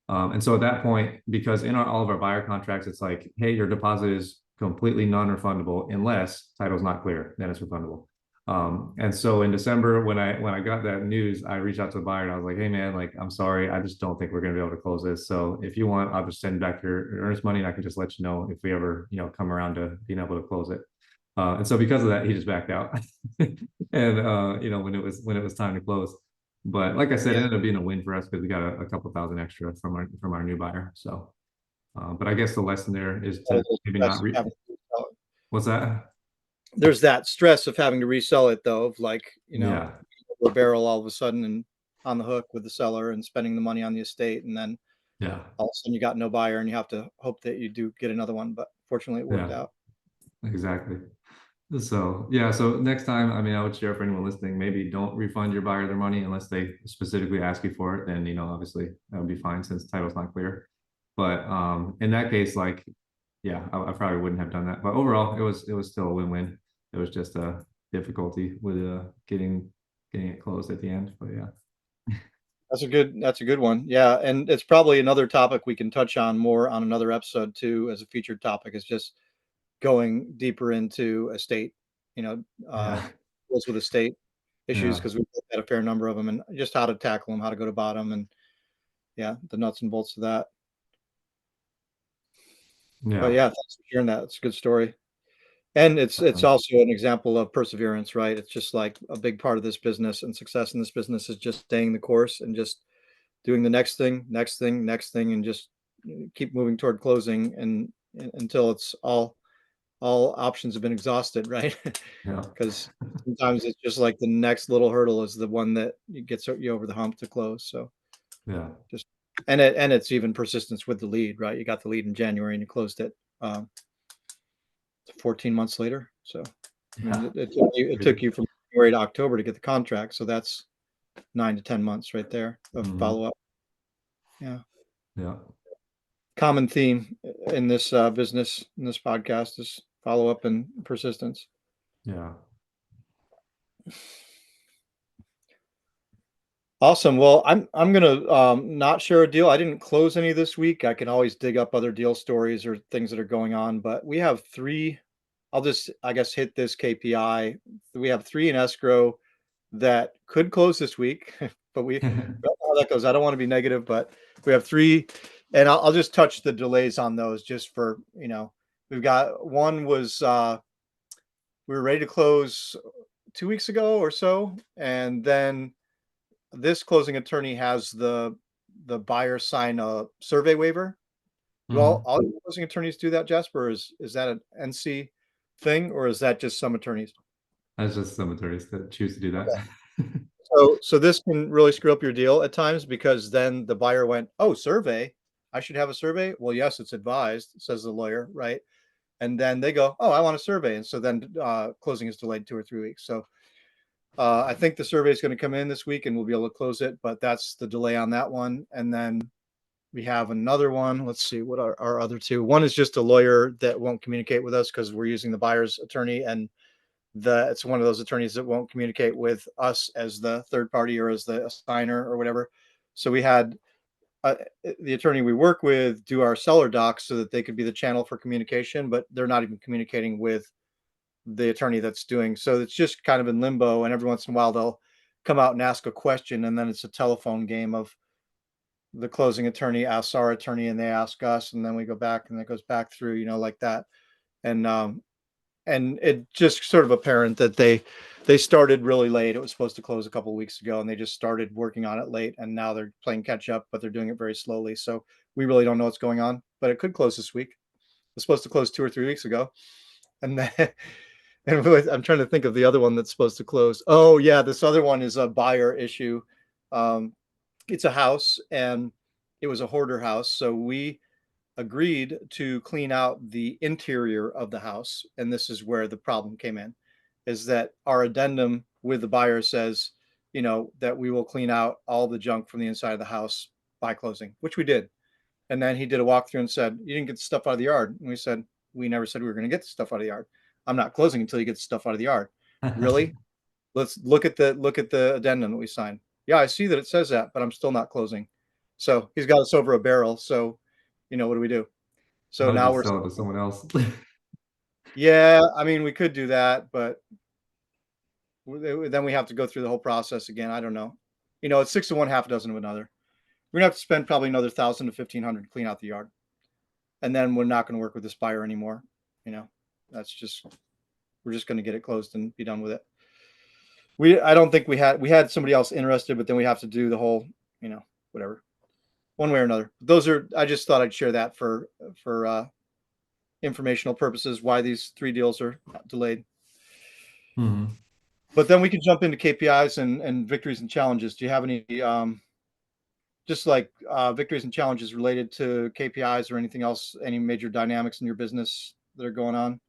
And so at that point, because in all of our buyer contracts, it's like, hey, your deposit is completely non-refundable unless title's not clear, then it's refundable. And so in December, when I got that news, I reached out to the buyer and I was like, hey man, like I'm sorry, I just don't think we're gonna be able to close this. So if you want, I'll just send back your earnest money and I can just let you know if we ever, come around to being able to close it. And so because of that, he just backed out. And when it was time to close. But like I said, it Yeah. ended up being a win for us because we got a couple thousand extra from our new buyer. So, but I guess the lesson there is All to those maybe stress not of re. having to resell it. What's that? There's that stress of having to resell it though, of like, Yeah, a barrel all of a sudden and on the hook with the seller and spending the money on the estate, and then yeah, all of a sudden you got no buyer and you have to hope that you do get another one. But fortunately, it worked yeah, out. exactly. So yeah, so next time, I mean, I would share for anyone listening, maybe don't refund your buyer their money unless they specifically ask you for it. Then obviously that would be fine since the title's not clear. But in that case, like, yeah, I probably wouldn't have done that. But overall, it was still a win-win. It was just a difficulty with getting it closed at the end. But yeah, That's a good one. Yeah, and it's probably another topic we can touch on more on another episode too, as a featured topic. Is just going deeper into estate, you know, uh, yeah, deals with estate issues yeah, because we've had a fair number of them, and just how to tackle them, how to go to bottom, and yeah, the nuts and bolts of that. But yeah, yeah, thanks for sharing that. It's a good story. And it's definitely. also an example of perseverance, right? It's just like a big part of this business and success in this business is just staying the course and just doing the next thing, next thing, next thing, and just keep moving toward closing and until it's all options have been exhausted, right? Yeah, Because sometimes it's just like the next little hurdle is the one that gets you over the hump to close. So yeah, just and it's even persistence with the lead, right? You got the lead in January and you closed it. Um, 14 months later. So, I mean, yeah. it took Crazy. you from January to October to get the contract. So that's 9 to 10 months right there of Hmm. follow up. Yeah. Yeah, Common theme in this business, in this podcast is follow up and persistence. yeah. Awesome. Well, I'm gonna not share a deal. I didn't close any this week. I can always dig up other deal stories or things that are going on, but we have three. I'll just, I guess, hit this KPI. We have three in escrow that could close this week, but we don't know how that goes. I don't want to be negative, but we have three, and I'll just touch the delays on those just for we've got one was we were ready to close 2 weeks ago or so, and then this closing attorney has the buyer sign a survey waiver. Do Hmm. all closing attorneys do that, Jasper? Is that an NC thing, or is that just some attorneys? That's just some attorneys that choose to do that. So this can really screw up your deal at times because then the buyer went, "Oh, survey? I should have a survey?" Well, yes, it's advised, says the lawyer, right? And then they go, "Oh, I want a survey." And so then closing is delayed 2 or 3 weeks. So I think the survey is going to come in this week and we'll be able to close it, but that's the delay on that one. And then we have another one. Let's see what are our other two. One is just a lawyer that won't communicate with us because we're using the buyer's attorney, and it's one of those attorneys that won't communicate with us as the third party or as the assigner or whatever. So we had uh, the attorney we work with do our seller docs so that they could be the channel for communication, but they're not even communicating with the attorney that's doing. So it's just kind of in limbo. And every once in a while they'll come out and ask a question, and then it's a telephone game of the closing attorney asks our attorney and they ask us, and then we go back and it goes back through, like that. And it just sort of apparent that they started really late. It was supposed to close a couple of weeks ago, and they just started working on it late, and now they're playing catch up, but they're doing it very slowly. So we really don't know what's going on, but it could close this week. It was supposed to close 2 or 3 weeks ago, and then and I'm trying to think of the other one that's supposed to close. Oh yeah, this other one is a buyer issue. Um, it's a house, and it was a hoarder house, so we agreed to clean out the interior of the house. And this is where the problem came in, is that our addendum with the buyer says, that we will clean out all the junk from the inside of the house by closing, which we did. And then he did a walkthrough and said, "You didn't get the stuff out of the yard." And we said, "We never said we were going to get the stuff out of the yard. I'm not closing until you get the stuff out of the yard." Really? Let's look at the addendum that we signed. Yeah, I see that it says that, but I'm still not closing. So he's got us over a barrel. So, what do we do? So I would now just we're, sell it to someone else. yeah, I mean, we could do that, but then we have to go through the whole process again. I don't know. It's 6 to 1, half a dozen of another. We're gonna have to spend probably another 1,000 to 1,500 to clean out the yard, and then we're not going to work with this buyer anymore. You know, that's just we're just going to get it closed and be done with it. I don't think we had somebody else interested, but then we have to do the whole, whatever, one way or another. Those are I just thought I'd share that for informational purposes why these 3 deals are delayed. Mhm. But then we can jump into KPIs and victories and challenges. Do you have any just like victories and challenges related to KPIs or anything else? Any major dynamics in your business that are going on?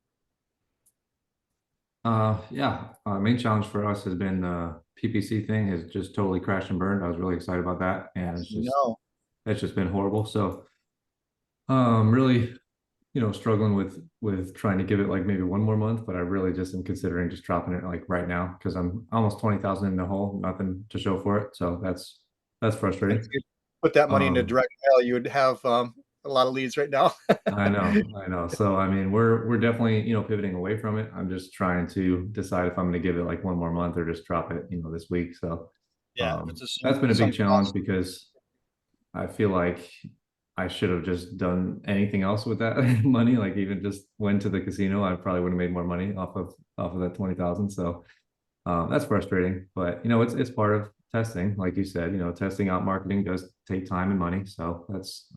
Yeah, main challenge for us has been the PPC thing has just totally crashed and burned. I was really excited about that, and No. it's just been horrible. So, really, struggling with trying to give it like maybe one more month, but I really just am considering just dropping it like right now because I'm almost 20,000 in the hole, nothing to show for it. So that's And frustrating. if you put that money into Um, direct mail, you would have a lot of leads right now. I know. So I mean, we're definitely, pivoting away from it. I'm just trying to decide if I'm going to give it like one more month or just drop it, this week. So Yeah, if it's a that's been a big sunk challenge cost. because I feel like I should have just done anything else with that money. Like even just went to the casino, I probably would have made more money off of that 20,000. So that's frustrating, but it's part of testing. Like you said, testing out marketing does take time and money. So that's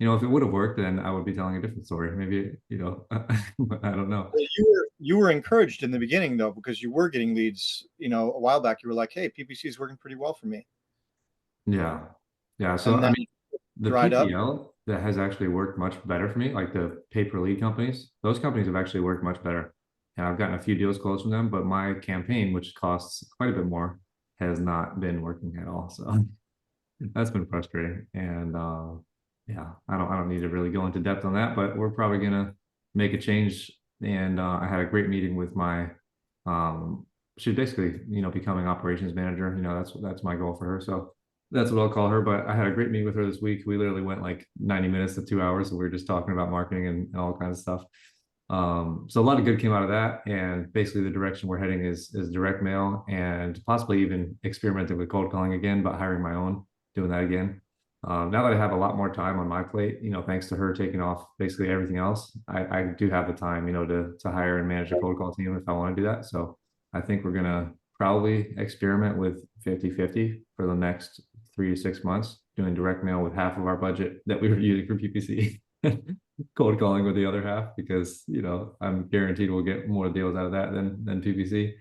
if it would have worked, then I would be telling a different story. Maybe, but I don't know. Well, you were encouraged in the beginning though, because you were getting leads. A while back, you were like, "Hey, PPC is working pretty well for me," Yeah. Yeah. So and I then mean, the dried up. PPL that has actually worked much better for me, like the pay per lead companies, those companies have actually worked much better. And I've gotten a few deals closed from them, but my campaign, which costs quite a bit more, has not been working at all. So that's been frustrating. And yeah, I don't need to really go into depth on that, but we're probably gonna make a change. And I had a great meeting with my she's basically, becoming operations manager. That's my goal for her. So that's what I'll call her. But I had a great meeting with her this week. We literally went like 90 minutes to 2 hours. So we were just talking about marketing and all kinds of stuff. So a lot of good came out of that, and basically the direction we're heading is direct mail and possibly even experimenting with cold calling again, but hiring my own, doing that again. Now that I have a lot more time on my plate, thanks to her taking off basically everything else, I do have the time, to hire and manage a cold call team if I want to do that. So I think we're gonna probably experiment with 50-50 for the next 3 to 6 months, doing direct mail with half of our budget that we were using for PPC. Cold calling with the other half because I'm guaranteed we'll get more deals out of that than PPC.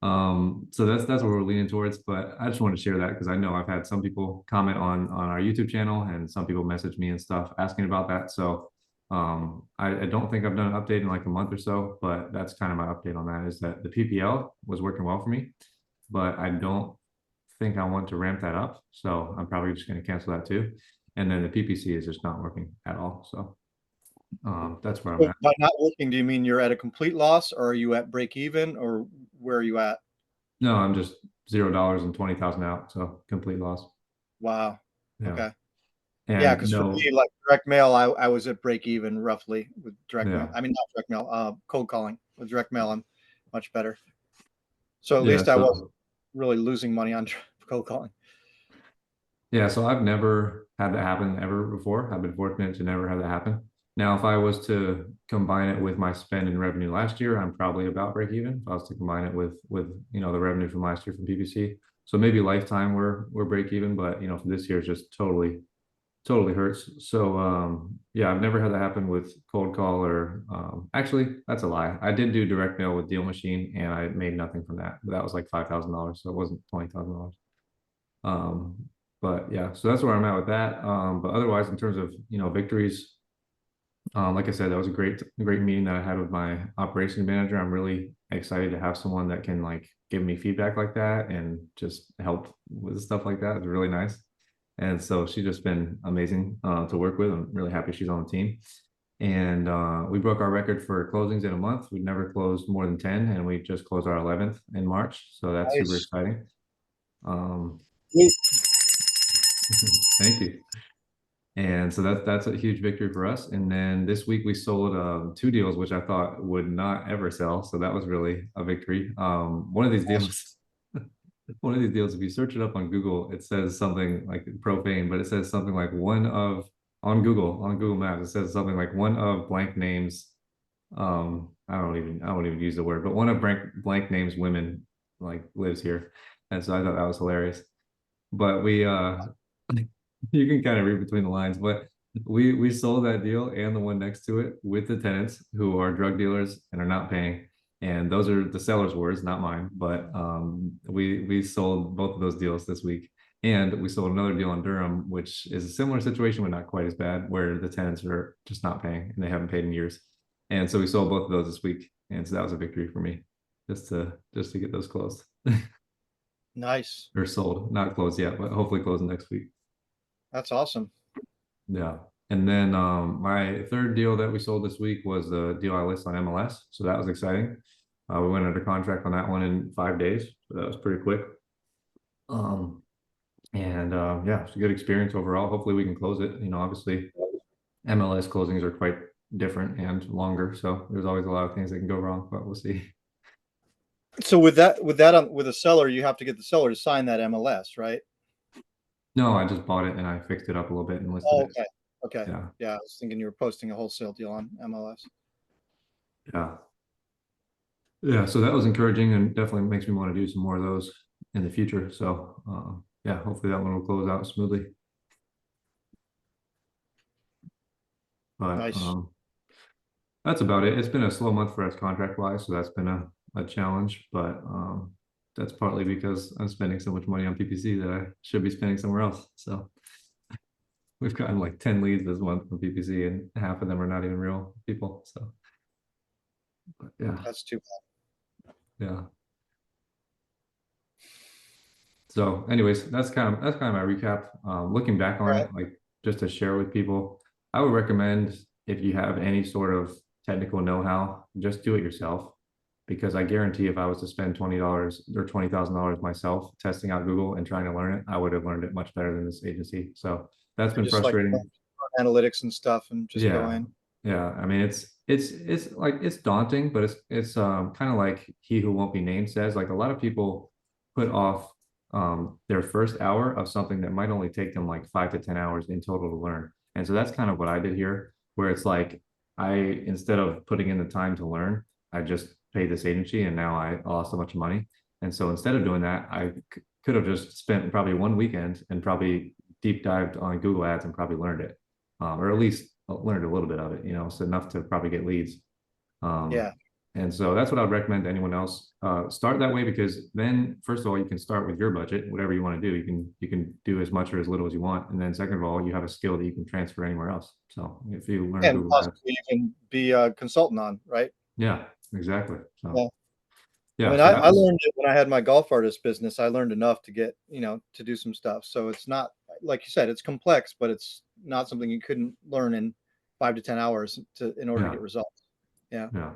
So that's what we're leaning towards. But I just wanted to share that because I know I've had some people comment on our YouTube channel and some people message me and stuff asking about that. So I don't think I've done an update in like a month or so, but that's kind of my update on that is that the PPL was working well for me, but I don't think I want to ramp that up. So I'm probably just going to cancel that too. And then the PPC is just not working at all. So that's where I'm So at. by not working, do you mean you're at a complete loss, or are you at break even, or where are you at? No, I'm just $0 and 20,000 out, so complete loss. Wow. Yeah, Okay. Yeah, and because for me, like direct mail, I was at break even roughly with direct mail. yeah, I mean, not direct mail, cold calling. With direct mail, I'm much better. So at yeah. least I wasn't So really losing money on cold calling. yeah, so I've never had that happen ever before. I've been fortunate to never have that happen. Now, if I was to combine it with my spend and revenue last year, I'm probably about break even. If I was to combine it with the revenue from last year from PPC, so maybe lifetime we're break even, but for this year it's just totally hurts. So yeah, I've never had that happen with cold call or actually that's a lie. I did do direct mail with Deal Machine and I made nothing from that. That was like $5,000, so it wasn't $20,000. Um, but yeah, so that's where I'm at with that. But otherwise, in terms of victories, like I said, that was a great meeting that I had with my operations manager. I'm really excited to have someone that can like give me feedback like that and just help with stuff like that. It's really nice. And so she's just been amazing to work with. I'm really happy she's on the team. And we broke our record for closings in a month. We've never closed more than 10, and we just closed our 11th in March. So that's super Nice. exciting. Um, Thank you. And so that's a huge victory for us. And then this week we sold two deals, which I thought would not ever sell. So that was really a victory. One of these deals, one of these deals, if you search it up on Google, it says something like profane, but it says something like one of on Google Maps, it says something like one of blank names. I won't even use the word, but one of blank names women like lives here. And so I thought that was hilarious. But we you can kind of read between the lines, but we sold that deal and the one next to it with the tenants who are drug dealers and are not paying. And those are the seller's words, not mine. But we sold both of those deals this week. And we sold another deal in Durham, which is a similar situation, but not quite as bad, where the tenants are just not paying and they haven't paid in years. And so we sold both of those this week. And so that was a victory for me, just to get those closed. Nice. Or sold, not closed yet, but hopefully closing next week. That's awesome. Yeah. And then my third deal that we sold this week was the deal I listed on MLS. So that was exciting. We went under contract on that one in 5 days. So that was pretty quick. Um, and yeah, it's a good experience overall. Hopefully we can close it. You know, obviously MLS closings are quite different and longer. So there's always a lot of things that can go wrong, but we'll see. So with a seller, you have to get the seller to sign that MLS, right? No, I just bought it and I fixed it up a little bit and listed Oh, it. okay. Okay. Yeah. Yeah, I was thinking you were posting a wholesale deal on MLS. Yeah. Yeah, so that was encouraging and definitely makes me want to do some more of those in the future. So, yeah, hopefully that one will close out smoothly. But Nice. that's about it. It's been a slow month for us contract wise, so that's been a challenge. But that's partly because I'm spending so much money on PPC that I should be spending somewhere else. So we've gotten like 10 leads this month from PPC, and half of them are not even real people. So, but yeah, That's too yeah. So, anyways, that's kind of my recap. Looking back bad. on All it, right. like just to share with people, I would recommend if you have any sort of technical know-how, just do it yourself. Because I guarantee if I was to spend $20 or $20,000 myself testing out Google and trying to learn it, I would have learned it much better than this agency. So that's been Just like frustrating. analytics and stuff and just go Yeah. in. Yeah. I mean, it's like it's daunting, but it's kind of like he who won't be named says, like a lot of people put off their first hour of something that might only take them like 5 to 10 hours in total to learn. And so that's kind of what I did here, where it's like I instead of putting in the time to learn, I just paid this agency and now I lost a bunch of money. And so instead of doing that, could have just spent probably one weekend and probably deep dived on Google Ads and probably learned it, or at least learned a little bit of it, you know, so enough to probably get leads. Um, Yeah. and so that's what I'd recommend to anyone else. Start that way because then, first of all, you can start with your budget, whatever you want to do. You can do as much or as little as you want, and then second of all, you have a skill that you can transfer anywhere else. So if you learn And Google Ads, possibly even be a consultant on, right? yeah, exactly. So Yeah. I yeah, mean, so that I was learned it when I had my golf artist business. I learned enough to get, to do some stuff. So it's not, like you said, it's complex, but it's not something you couldn't learn in 5 to 10 hours in order to yeah, get results. Yeah. yeah.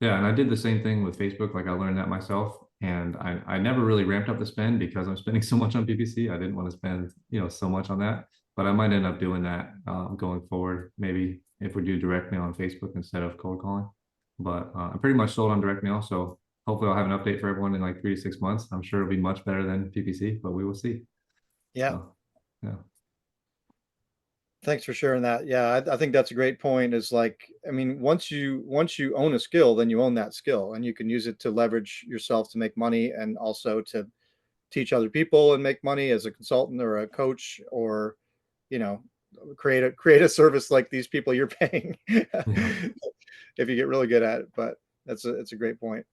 Yeah, and I did the same thing with Facebook. Like I learned that myself, and I never really ramped up the spend because I'm spending so much on PPC. I didn't want to spend so much on that, but I might end up doing that going forward. Maybe if we do direct mail on Facebook instead of cold calling. But I'm pretty much sold on direct mail, so hopefully I'll have an update for everyone in like 3 to 6 months. I'm sure it'll be much better than PPC, but we will see. Yeah. So yeah, Thanks for sharing that. Yeah, I think that's a great point. Is like, I mean, once you own a skill, then you own that skill, and you can use it to leverage yourself to make money, and also to teach other people and make money as a consultant or a coach, or you know, create a service like these people you're paying, yeah. if you get really good at it. But it's a great point.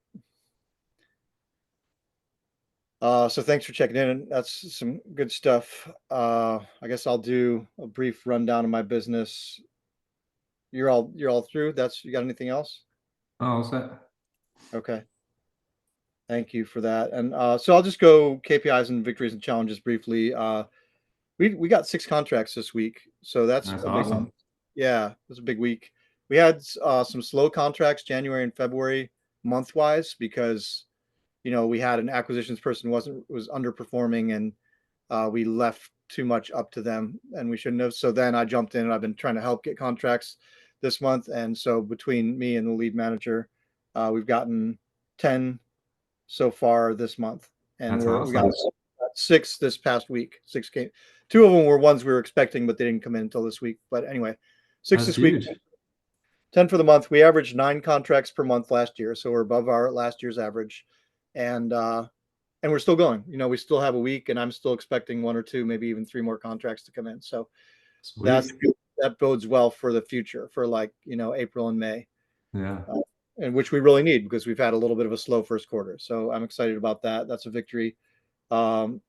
So thanks for checking in. That's some good stuff. I guess I'll do a brief rundown of my business. You're all through. You got anything else? Oh, what's that? Okay. Thank you for that. And so I'll just go KPIs and victories and challenges briefly. We got 6 contracts this week, so that's That's a big one. awesome. Yeah, it was a big week. We had some slow contracts January and February month wise because we had an acquisitions person was underperforming, and we left too much up to them, and we shouldn't have. So then I jumped in, and I've been trying to help get contracts this month. And so between me and the lead manager, we've gotten 10 so far this month, and That's we got awesome. 6 this past week. 6 came. 2 of them were ones we were expecting, but they didn't come in until this week. But anyway, 6 That's this week, huge. 10 for the month. We averaged 9 contracts per month last year, so we're above our last year's average, and we're still going. We still have a week, and I'm still expecting 1 or 2, maybe even 3 more contracts to come in. So that's Sweet. that bodes well for the future, for like April and May, Yeah. uh, and which we really need because we've had a little bit of a slow first quarter. So I'm excited about that. That's a victory. Um,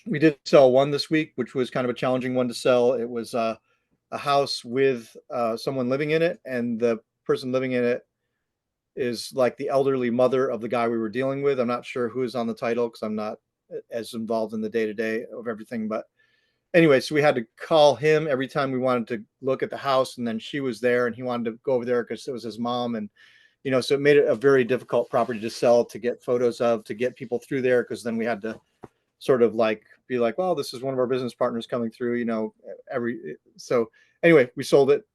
we did sell one this week, which was kind of a challenging one to sell. It was a house with someone living in it, and the person living in it is like the elderly mother of the guy we were dealing with. I'm not sure who is on the title because I'm not as involved in the day to day of everything. But anyway, so we had to call him every time we wanted to look at the house, and then she was there, and he wanted to go over there because it was his mom, and so it made it a very difficult property to sell, to get photos of, to get people through there, because then we had to sort of like be like, well, this is one of our business partners coming through, so anyway, we sold it.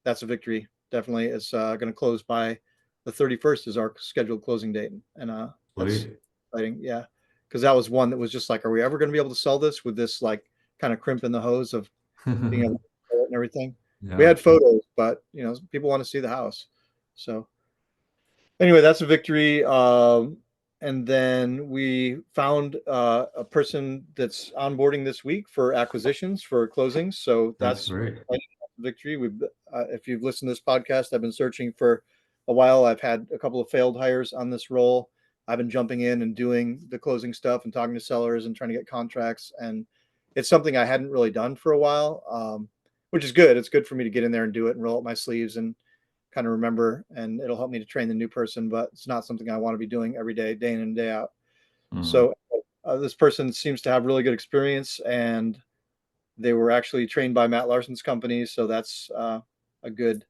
That's a victory. Definitely. It's going to close by the 31st is our scheduled closing date. And that's Sweet. exciting. Yeah. Because that was one that was just like, are we ever going to be able to sell this with this like kind of crimp in the hose of being able to sell it and everything? We Yeah. had photos, but people want to see the house. So anyway, that's a victory. And then we found a person that's onboarding this week for acquisitions, for closings. So That's that's great. a victory. If you've listened to this podcast, I've been searching for a while. I've had a couple of failed hires on this role. I've been jumping in and doing the closing stuff and talking to sellers and trying to get contracts. And it's something I hadn't really done for a while, which is good. It's good for me to get in there and do it and roll up my sleeves and kind of remember, and it'll help me to train the new person, but it's not something I want to be doing every day, day in and day out. Mhm. So this person seems to have really good experience, and they were actually trained by Matt Larson's company. So that's a good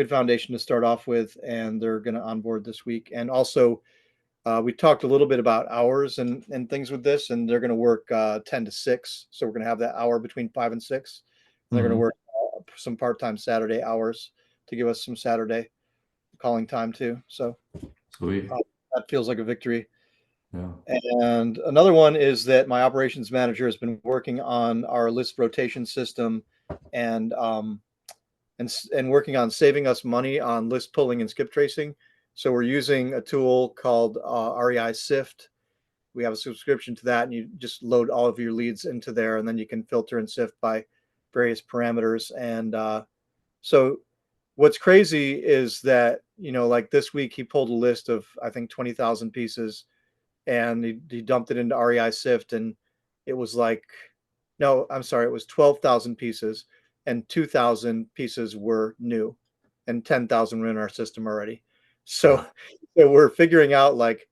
foundation to start off with. And they're going to onboard this week. And also we talked a little bit about hours and things with this, and they're going to work 10 to 6. So we're going to have that hour between 5 and 6. And they're going to Mhm. work some part-time Saturday hours to give us some Saturday calling time too. So Sweet. that feels like a victory. Yeah. And another one is that my operations manager has been working on our list rotation system, and working on saving us money on list pulling and skip tracing. So we're using a tool called REI Sift. We have a subscription to that, and you just load all of your leads into there, and then you can filter and sift by various parameters. And so what's crazy is that, like this week, he pulled a list of, I think, 20,000 pieces, and he dumped it into REI Sift, and it was like, no, I'm sorry, it was 12,000 pieces, and 2,000 pieces were new, and 10,000 were in our system already. So, Wow. so we're figuring out like,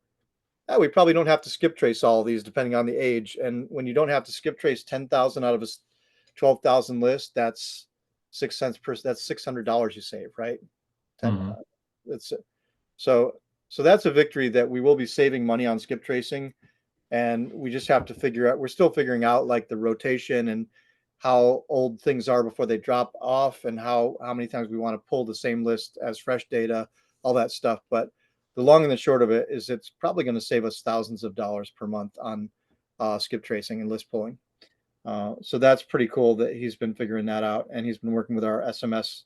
we probably don't have to skip trace all of these depending on the age. And when you don't have to skip trace 10,000 out of a 12,000 list, that's 6 cents per, that's $600 you save, right? 10, Mhm. that's so, so that's a victory, that we will be saving money on skip tracing. And we just have to figure out, we're still figuring out like the rotation and how old things are before they drop off, and how many times we want to pull the same list as fresh data, all that stuff. But the long and the short of it is it's probably going to save us thousands of dollars per month on skip tracing and list pulling. So that's pretty cool that he's been figuring that out, and he's been working with our SMS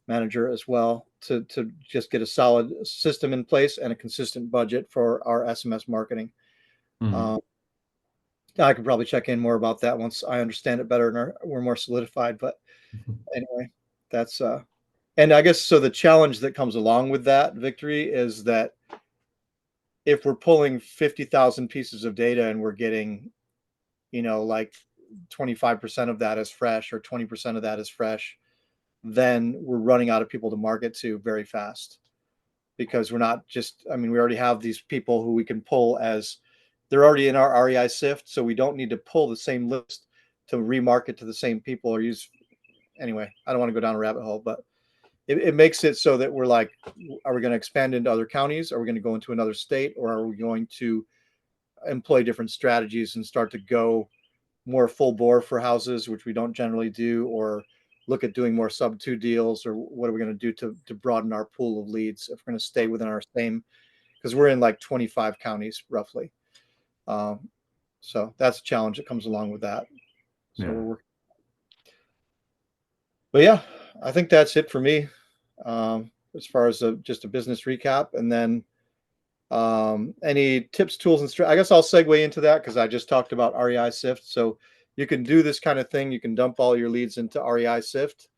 manager as well to just get a solid system in place and a consistent budget for our SMS marketing. Mhm. Um, I could probably check in more about that once I understand it better and we're more solidified. But anyway, that's and I guess so. The challenge that comes along with that victory is that if we're pulling 50,000 pieces of data and we're getting, like 25% of that is fresh, or 20% of that is fresh, then we're running out of people to market to very fast, because we're not just, I mean, we already have these people who we can pull as they're already in our REI Sift. So we don't need to pull the same list to remarket to the same people or use. Anyway, I don't want to go down a rabbit hole, but it makes it so that we're like, are we going to expand into other counties? Are we going to go into another state? Or are we going to employ different strategies and start to go more full bore for houses, which we don't generally do, or look at doing more sub two deals, or what are we going to do to broaden our pool of leads if we're going to stay within our same, because we're in like 25 counties roughly. Um, so that's a challenge that comes along with that. So we're Yeah. working. But yeah, I think that's it for me, as far as just a business recap. And then any tips, tools, and I guess I'll segue into that because I just talked about REI Sift. So you can do this kind of thing. You can dump all your leads into REI Sift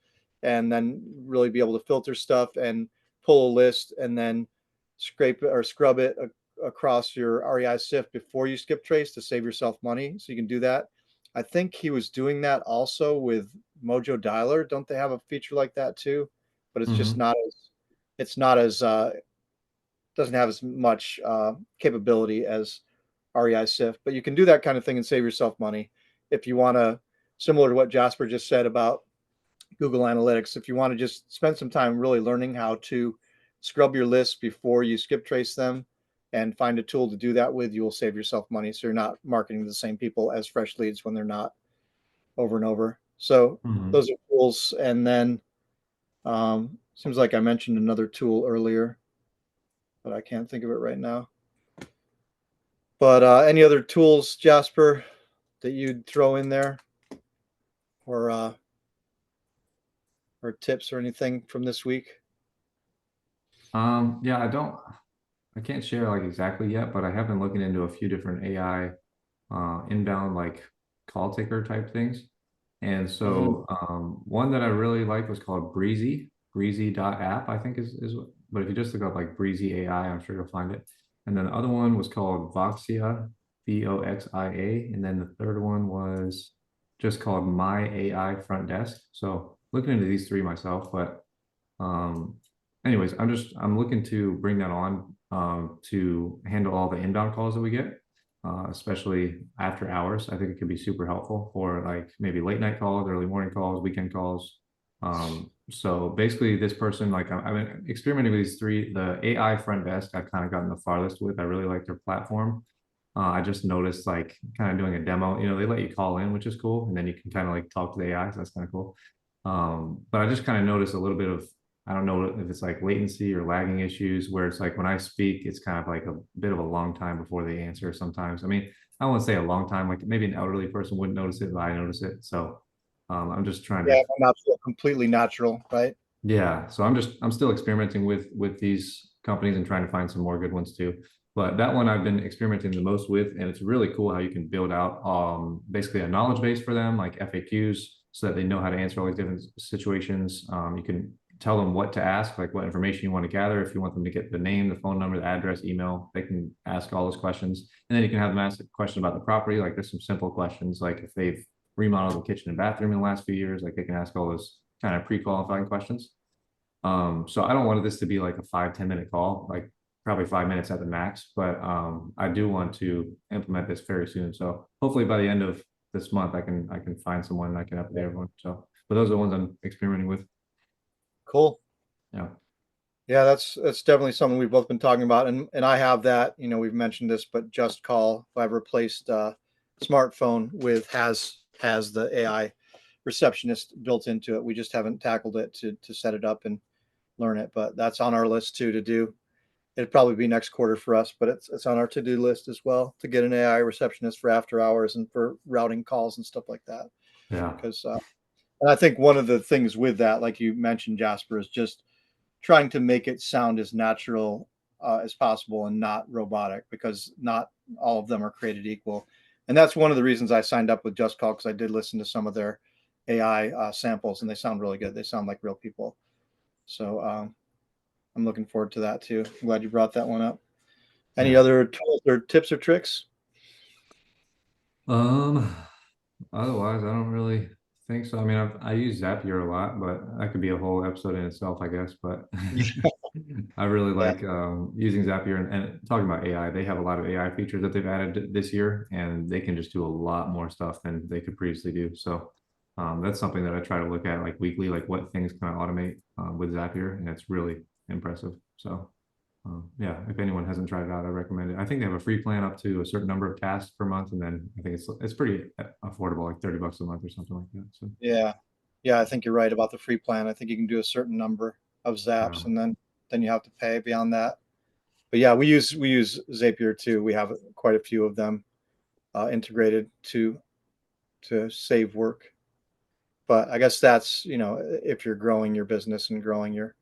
and then really be able to filter stuff and pull a list and then scrape it or scrub it across your REI Sift before you skip trace to save yourself money. So you can do that. I think he was doing that also with Mojo Dialer. Don't they have a feature like that too? But it's just Hmm. not as it's not as doesn't have as much capability as REI Sift, but you can do that kind of thing and save yourself money if you want to. Similar to what Jasper just said about Google Analytics, if you want to just spend some time really learning how to scrub your lists before you skip trace them and find a tool to do that with, you will save yourself money. So you're not marketing to the same people as fresh leads when they're not over and over. So Hmm. those are tools. And then seems like I mentioned another tool earlier, but I can't think of it right now. But any other tools, Jasper, that you'd throw in there, or tips or anything from this week? Yeah, I can't share like exactly yet, but I have been looking into a few different AI inbound like call taker type things. And Hmm. so one that I really like was called breezy.app, I think is, but if you just look up like Breezy AI, I'm sure you'll find it. And then the other one was called Voxia, Voxia. And then the third one was just called My AI Front Desk. So looking into these three myself, but um, anyways, I'm looking to bring that on to handle all the inbound calls that we get, especially after hours. I think it could be super helpful for like maybe late night calls, early morning calls, weekend calls. So basically, this person, like I've been experimenting with these three. The AI front desk, I've kind of gotten the farthest with. I really like their platform. I just noticed like kind of doing a demo. They let you call in, which is cool, and then you can kind of like talk to the AI. So that's kind of cool. But I just kind of noticed a little bit of, I don't know if it's like latency or lagging issues where it's like when I speak, it's kind of like a bit of a long time before they answer sometimes. I mean, I won't say a long time, like maybe an elderly person wouldn't notice it, but I notice it. So I'm just trying Yeah, to, it might not feel completely natural, right? yeah. So I'm still experimenting with these companies and trying to find some more good ones too. But that one I've been experimenting the most with, and it's really cool how you can build out basically a knowledge base for them, like FAQs, so that they know how to answer all these different situations. You can tell them what to ask, like what information you want to gather. If you want them to get the name, the phone number, the address, email, they can ask all those questions. And then you can have them ask a question about the property. Like there's some simple questions, like if they've remodeled the kitchen and bathroom in the last few years, like they can ask all those kind of pre-qualifying questions. So I don't want this to be like a 5-10 minute call, like probably 5 minutes at the max, but I do want to implement this very soon. So hopefully by the end of this month, I can find someone and I can update everyone. So, but those are the ones I'm experimenting with. Cool. Yeah. Yeah, that's definitely something we've both been talking about, and I have that. We've mentioned this, but Just Call. I've replaced smartphone with has the AI receptionist built into it. We just haven't tackled it to set it up and learn it, but that's on our list too to do. It'd probably be next quarter for us, but it's on our to do list as well to get an AI receptionist for after hours and for routing calls and stuff like that. Yeah. Because and I think one of the things with that, like you mentioned, Jasper, is just trying to make it sound as natural as possible and not robotic, because not all of them are created equal. And that's one of the reasons I signed up with Just Call, because I did listen to some of their AI samples and they sound really good. They sound like real people. So I'm looking forward to that too. I'm glad you brought that one up. Any Yeah. other tools or tips or tricks? Um, Otherwise, I don't really think so. I mean, I use Zapier a lot, but that could be a whole episode in itself, I guess. But I really Yeah, like using Zapier and talking about AI. They have a lot of AI features that they've added this year, and they can just do a lot more stuff than they could previously do. So that's something that I try to look at like weekly, like what things can I automate with Zapier, and it's really impressive. So Yeah, if anyone hasn't tried it out, I recommend it. I think they have a free plan up to a certain number of tasks per month, and then I think it's pretty affordable, like $30 a month or something like that. So Yeah. Yeah, I think you're right about the free plan. I think you can do a certain number of yeah, zaps and then you have to pay beyond that. But yeah, we use Zapier too. We have quite a few of them integrated to save work. But I guess that's, if you're growing your business and growing your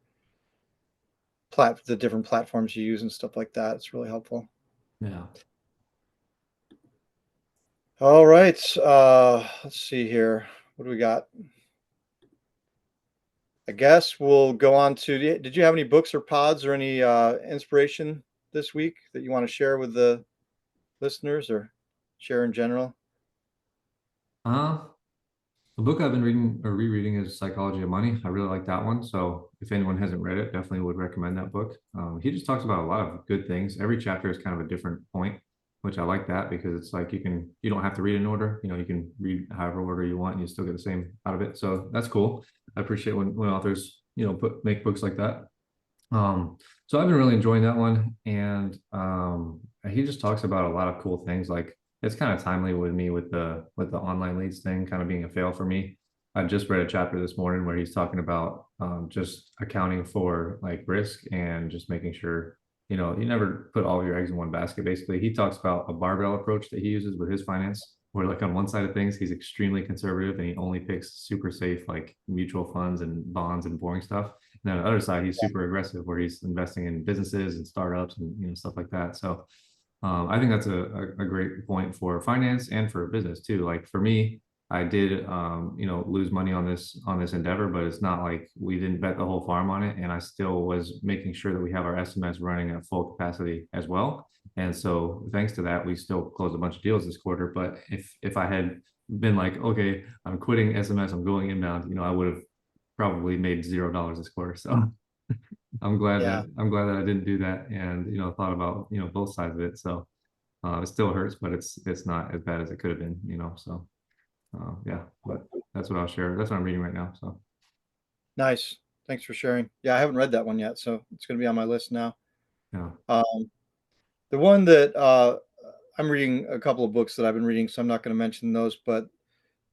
the different platforms you use and stuff like that, it's really helpful. yeah. All right. Let's see here. What do we got? I guess we'll go on to. Did you have any books or pods or any inspiration this week that you want to share with the listeners or share in general? Uh, The book I've been reading or rereading is Psychology of Money. I really like that one. So if anyone hasn't read it, definitely would recommend that book. He just talks about a lot of good things. Every chapter is kind of a different point, which I like that because it's like you don't have to read in order. You can read however order you want and you still get the same out of it. So that's cool. I appreciate when authors, make books like that. So I've been really enjoying that one, and he just talks about a lot of cool things. Like it's kind of timely with me with the online leads thing kind of being a fail for me. I just read a chapter this morning where he's talking about just accounting for like risk and just making sure you never put all of your eggs in one basket. Basically, he talks about a barbell approach that he uses with his finance, where like on one side of things he's extremely conservative and he only picks super safe like mutual funds and bonds and boring stuff, and then on the other side, he's super aggressive where he's investing in businesses and startups and stuff like that. So I think that's a great point for finance and for business too. Like for me, I did lose money on this endeavor, but it's not like we didn't bet the whole farm on it. And I still was making sure that we have our SMS running at full capacity as well. And so thanks to that, we still closed a bunch of deals this quarter. But if I had been like, okay, I'm quitting SMS, I'm going inbound, I would have probably made $0 this quarter. So Yeah. I'm glad that I didn't do that and thought about both sides of it. So it still hurts, but it's not as bad as it could have been. So yeah, but that's what I'll share. That's what I'm reading right now. So Nice. Thanks for sharing. Yeah, I haven't read that one yet, so it's going to be on my list now. yeah. Um, the one that I'm reading a couple of books that I've been reading, so I'm not going to mention those, but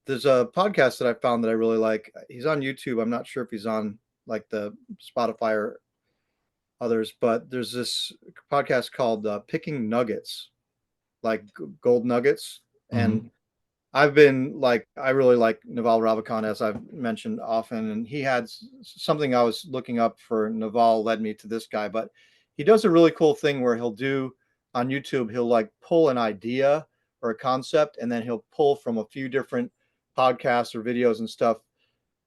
there's a podcast that I found that I really like. He's on YouTube. I'm not sure if he's on like the Spotify or others, but there's this podcast called Picking Nuggets, like gold nuggets. And Hmm. I've been like, I really like Naval Ravikant, as I've mentioned often. And he had something I was looking up for Naval led me to this guy, but he does a really cool thing where he'll do on YouTube, he'll like pull an idea or a concept, and then he'll pull from a few different podcasts or videos and stuff,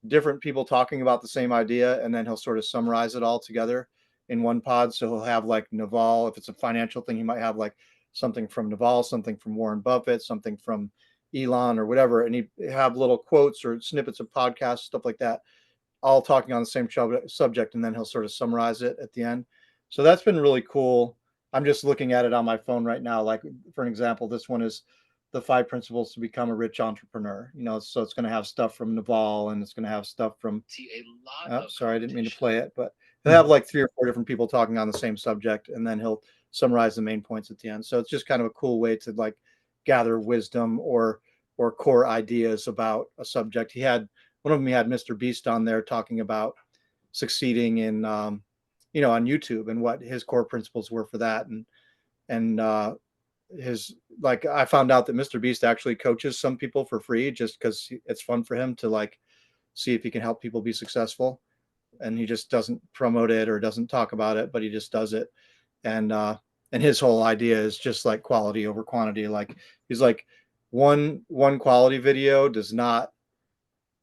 different people talking about the same idea, and then he'll sort of summarize it all together in one pod. So he'll have like Naval, if it's a financial thing, he might have like something from Naval, something from Warren Buffett, something from Elon or whatever, and he have little quotes or snippets of podcasts, stuff like that, all talking on the same subject, and then he'll sort of summarize it at the end. So that's been really cool. I'm just looking at it on my phone right now. Like for an example, this one is the 5 principles to become a rich entrepreneur. So it's going to have stuff from Naval and it's going to have stuff from. Sorry, I didn't mean to play it, but he'll have like 3 or 4 different people talking on the same subject, and then he'll summarize the main points at the end. So it's just kind of a cool way to like gather wisdom or core ideas about a subject. He had one of them. He had Mr. Beast on there talking about succeeding in on YouTube and what his core principles were for that, and his like I found out that Mr. Beast actually coaches some people for free just because it's fun for him to like see if he can help people be successful, and he just doesn't promote it or doesn't talk about it, but he just does it. And his whole idea is just like quality over quantity. Like he's like one quality video does not,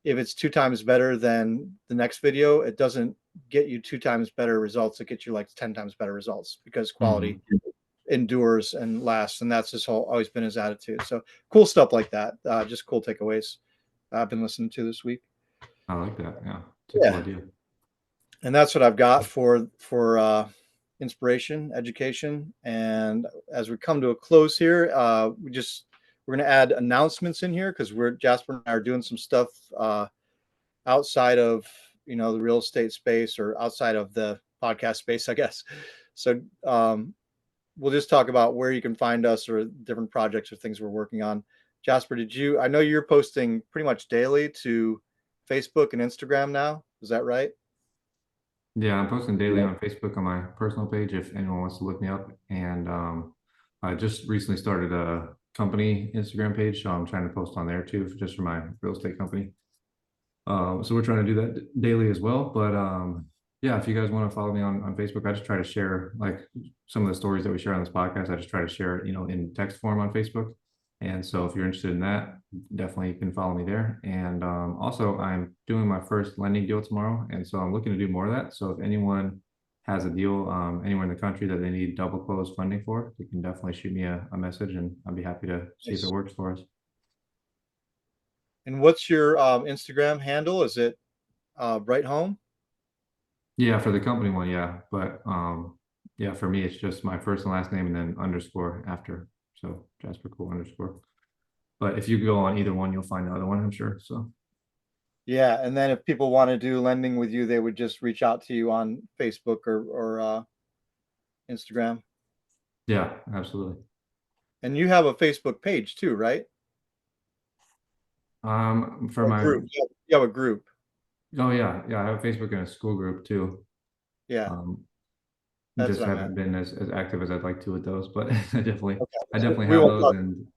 if it's 2 times better than the next video, it doesn't get you 2 times better results. It gets you like 10 times better results because quality Hmm. endures and lasts. And that's his whole, always been his attitude. So cool stuff like that. Just cool takeaways I've been listening to this week. I like that. Yeah, it's a cool Yeah. idea. And that's what I've got for inspiration, education. And as we come to a close here, we're going to add announcements in here because Jasper and I are doing some stuff outside of the real estate space or outside of the podcast space, I guess. So we'll just talk about where you can find us or different projects or things we're working on. Jasper, I know you're posting pretty much daily to Facebook and Instagram now. Is that right? Yeah, I'm posting daily Yeah. on Facebook on my personal page if anyone wants to look me up. And I just recently started a company Instagram page, so I'm trying to post on there too, just for my real estate company. So we're trying to do that daily as well. But yeah, if you guys want to follow me on Facebook, I just try to share like some of the stories that we share on this podcast. I just try to share it, in text form on Facebook. And so if you're interested in that, definitely you can follow me there. And also, I'm doing my first lending deal tomorrow. And so I'm looking to do more of that. So if anyone has a deal anywhere in the country that they need double close funding for, you can definitely shoot me a message and I'll be happy to see if it Nice. works for us. And what's your Instagram handle? Is it Bright Home? Yeah, for the company one, yeah. But yeah, for me it's just my first and last name and then underscore after. So Jasper Cool underscore. But if you go on either one, you'll find the other one, I'm sure. So Yeah, and then if people want to do lending with you, they would just reach out to you on Facebook or Instagram. yeah, absolutely. And you have a Facebook page too, right? For Or a my group. You have a group. oh yeah, I have Facebook and a school group too. Yeah, Um that's just what I meant. haven't been as active as I'd like to with those, but Okay, I so definitely we have won't those talk. and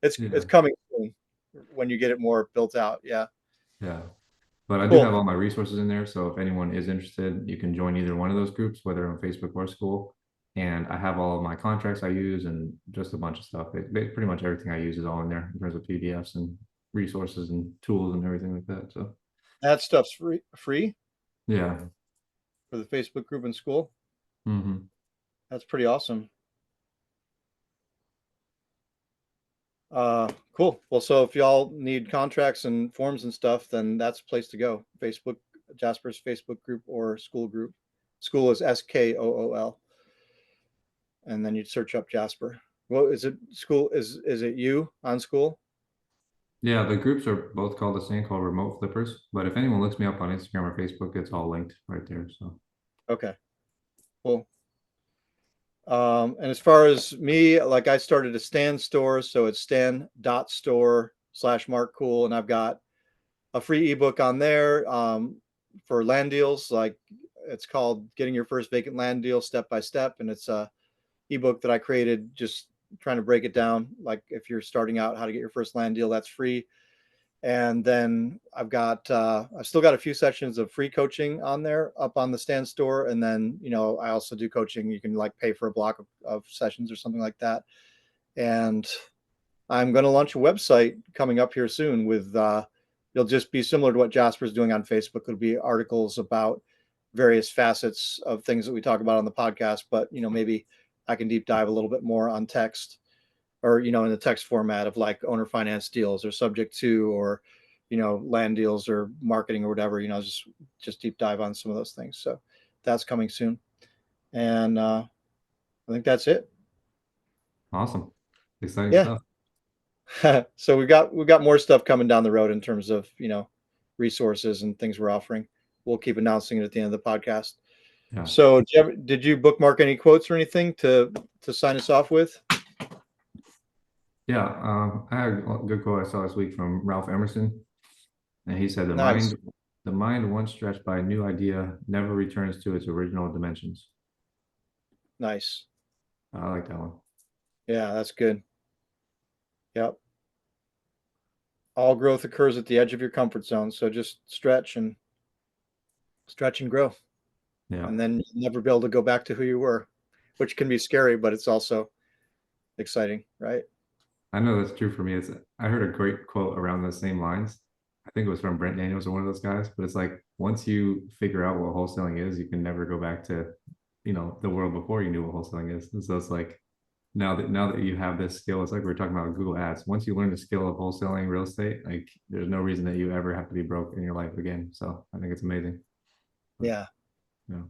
It's yeah, coming soon when you get it more built out. Yeah, yeah. But I do cool. have all my resources in there. So if anyone is interested, you can join either one of those groups, whether on Facebook or school. And I have all of my contracts I use and just a bunch of stuff. Pretty much everything I use is all in there in terms of PDFs and resources and tools and everything like that. So That stuff's free yeah. for the Facebook group in school. Hmm. That's pretty awesome. Cool. Well, so if y'all need contracts and forms and stuff, then that's the place to go. Facebook, Jasper's Facebook group or school group. School is SKOOL, and then you'd search up Jasper. Well, is it school? Is it you on school? Yeah, the groups are both called the same, called Remote Flippers. But if anyone looks me up on Instagram or Facebook, it's all linked right there. So Okay, cool. And as far as me, like I started a Stan store, so it's stan.store/markcool, and I've got a free ebook on there for land deals. Like it's called Getting Your First Vacant Land Deal Step by Step, and it's a ebook that I created just trying to break it down. Like if you're starting out, how to get your first land deal, that's free. And then I've still got a few sessions of free coaching on there up on the Stand store. And then, I also do coaching. You can like pay for a block of sessions or something like that. And I'm going to launch a website coming up here soon with, it'll just be similar to what Jasper's doing on Facebook. It'll be articles about various facets of things that we talk about on the podcast, but, maybe I can deep dive a little bit more on text or in the text format of like owner finance deals or subject to or land deals or marketing or whatever, just deep dive on some of those things. So that's coming soon. And I think that's it. awesome. Exciting Yeah. stuff. So we've got more stuff coming down the road in terms of resources and things we're offering. We'll keep announcing it at the end of the podcast. Yeah. So did you bookmark any quotes or anything to sign us off with? Yeah. I had a good quote I saw this week from Ralph Emerson. And he said, Nice. the mind once stretched by a new idea never returns to its original dimensions. Nice. I like that one. Yeah, that's good. Yep. All growth occurs at the edge of your comfort zone. So just stretch and grow. Yeah. And then you'll never be able to go back to who you were, which can be scary, but it's also exciting, right? I know that's true for me. I heard a great quote around those same lines. I think it was from Brent Daniels or one of those guys, but it's like once you figure out what wholesaling is, you can never go back to, the world before you knew what wholesaling is. And so it's like now that you have this skill, it's like we were talking about with Google Ads. Once you learn the skill of wholesaling real estate, like there's no reason that you ever have to be broke in your life again. So I think it's amazing. But Yeah. yeah,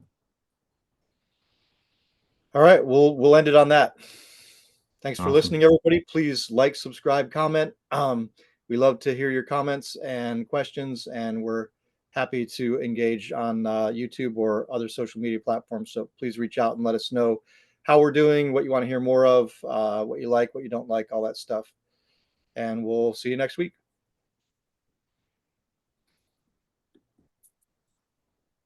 All right. We'll end it on that. Thanks for awesome. listening, everybody. Please like, subscribe, comment. We love to hear your comments and questions, and we're happy to engage on YouTube or other social media platforms. So please reach out and let us know how we're doing, what you want to hear more of, what you like, what you don't like, all that stuff. And we'll see you next week.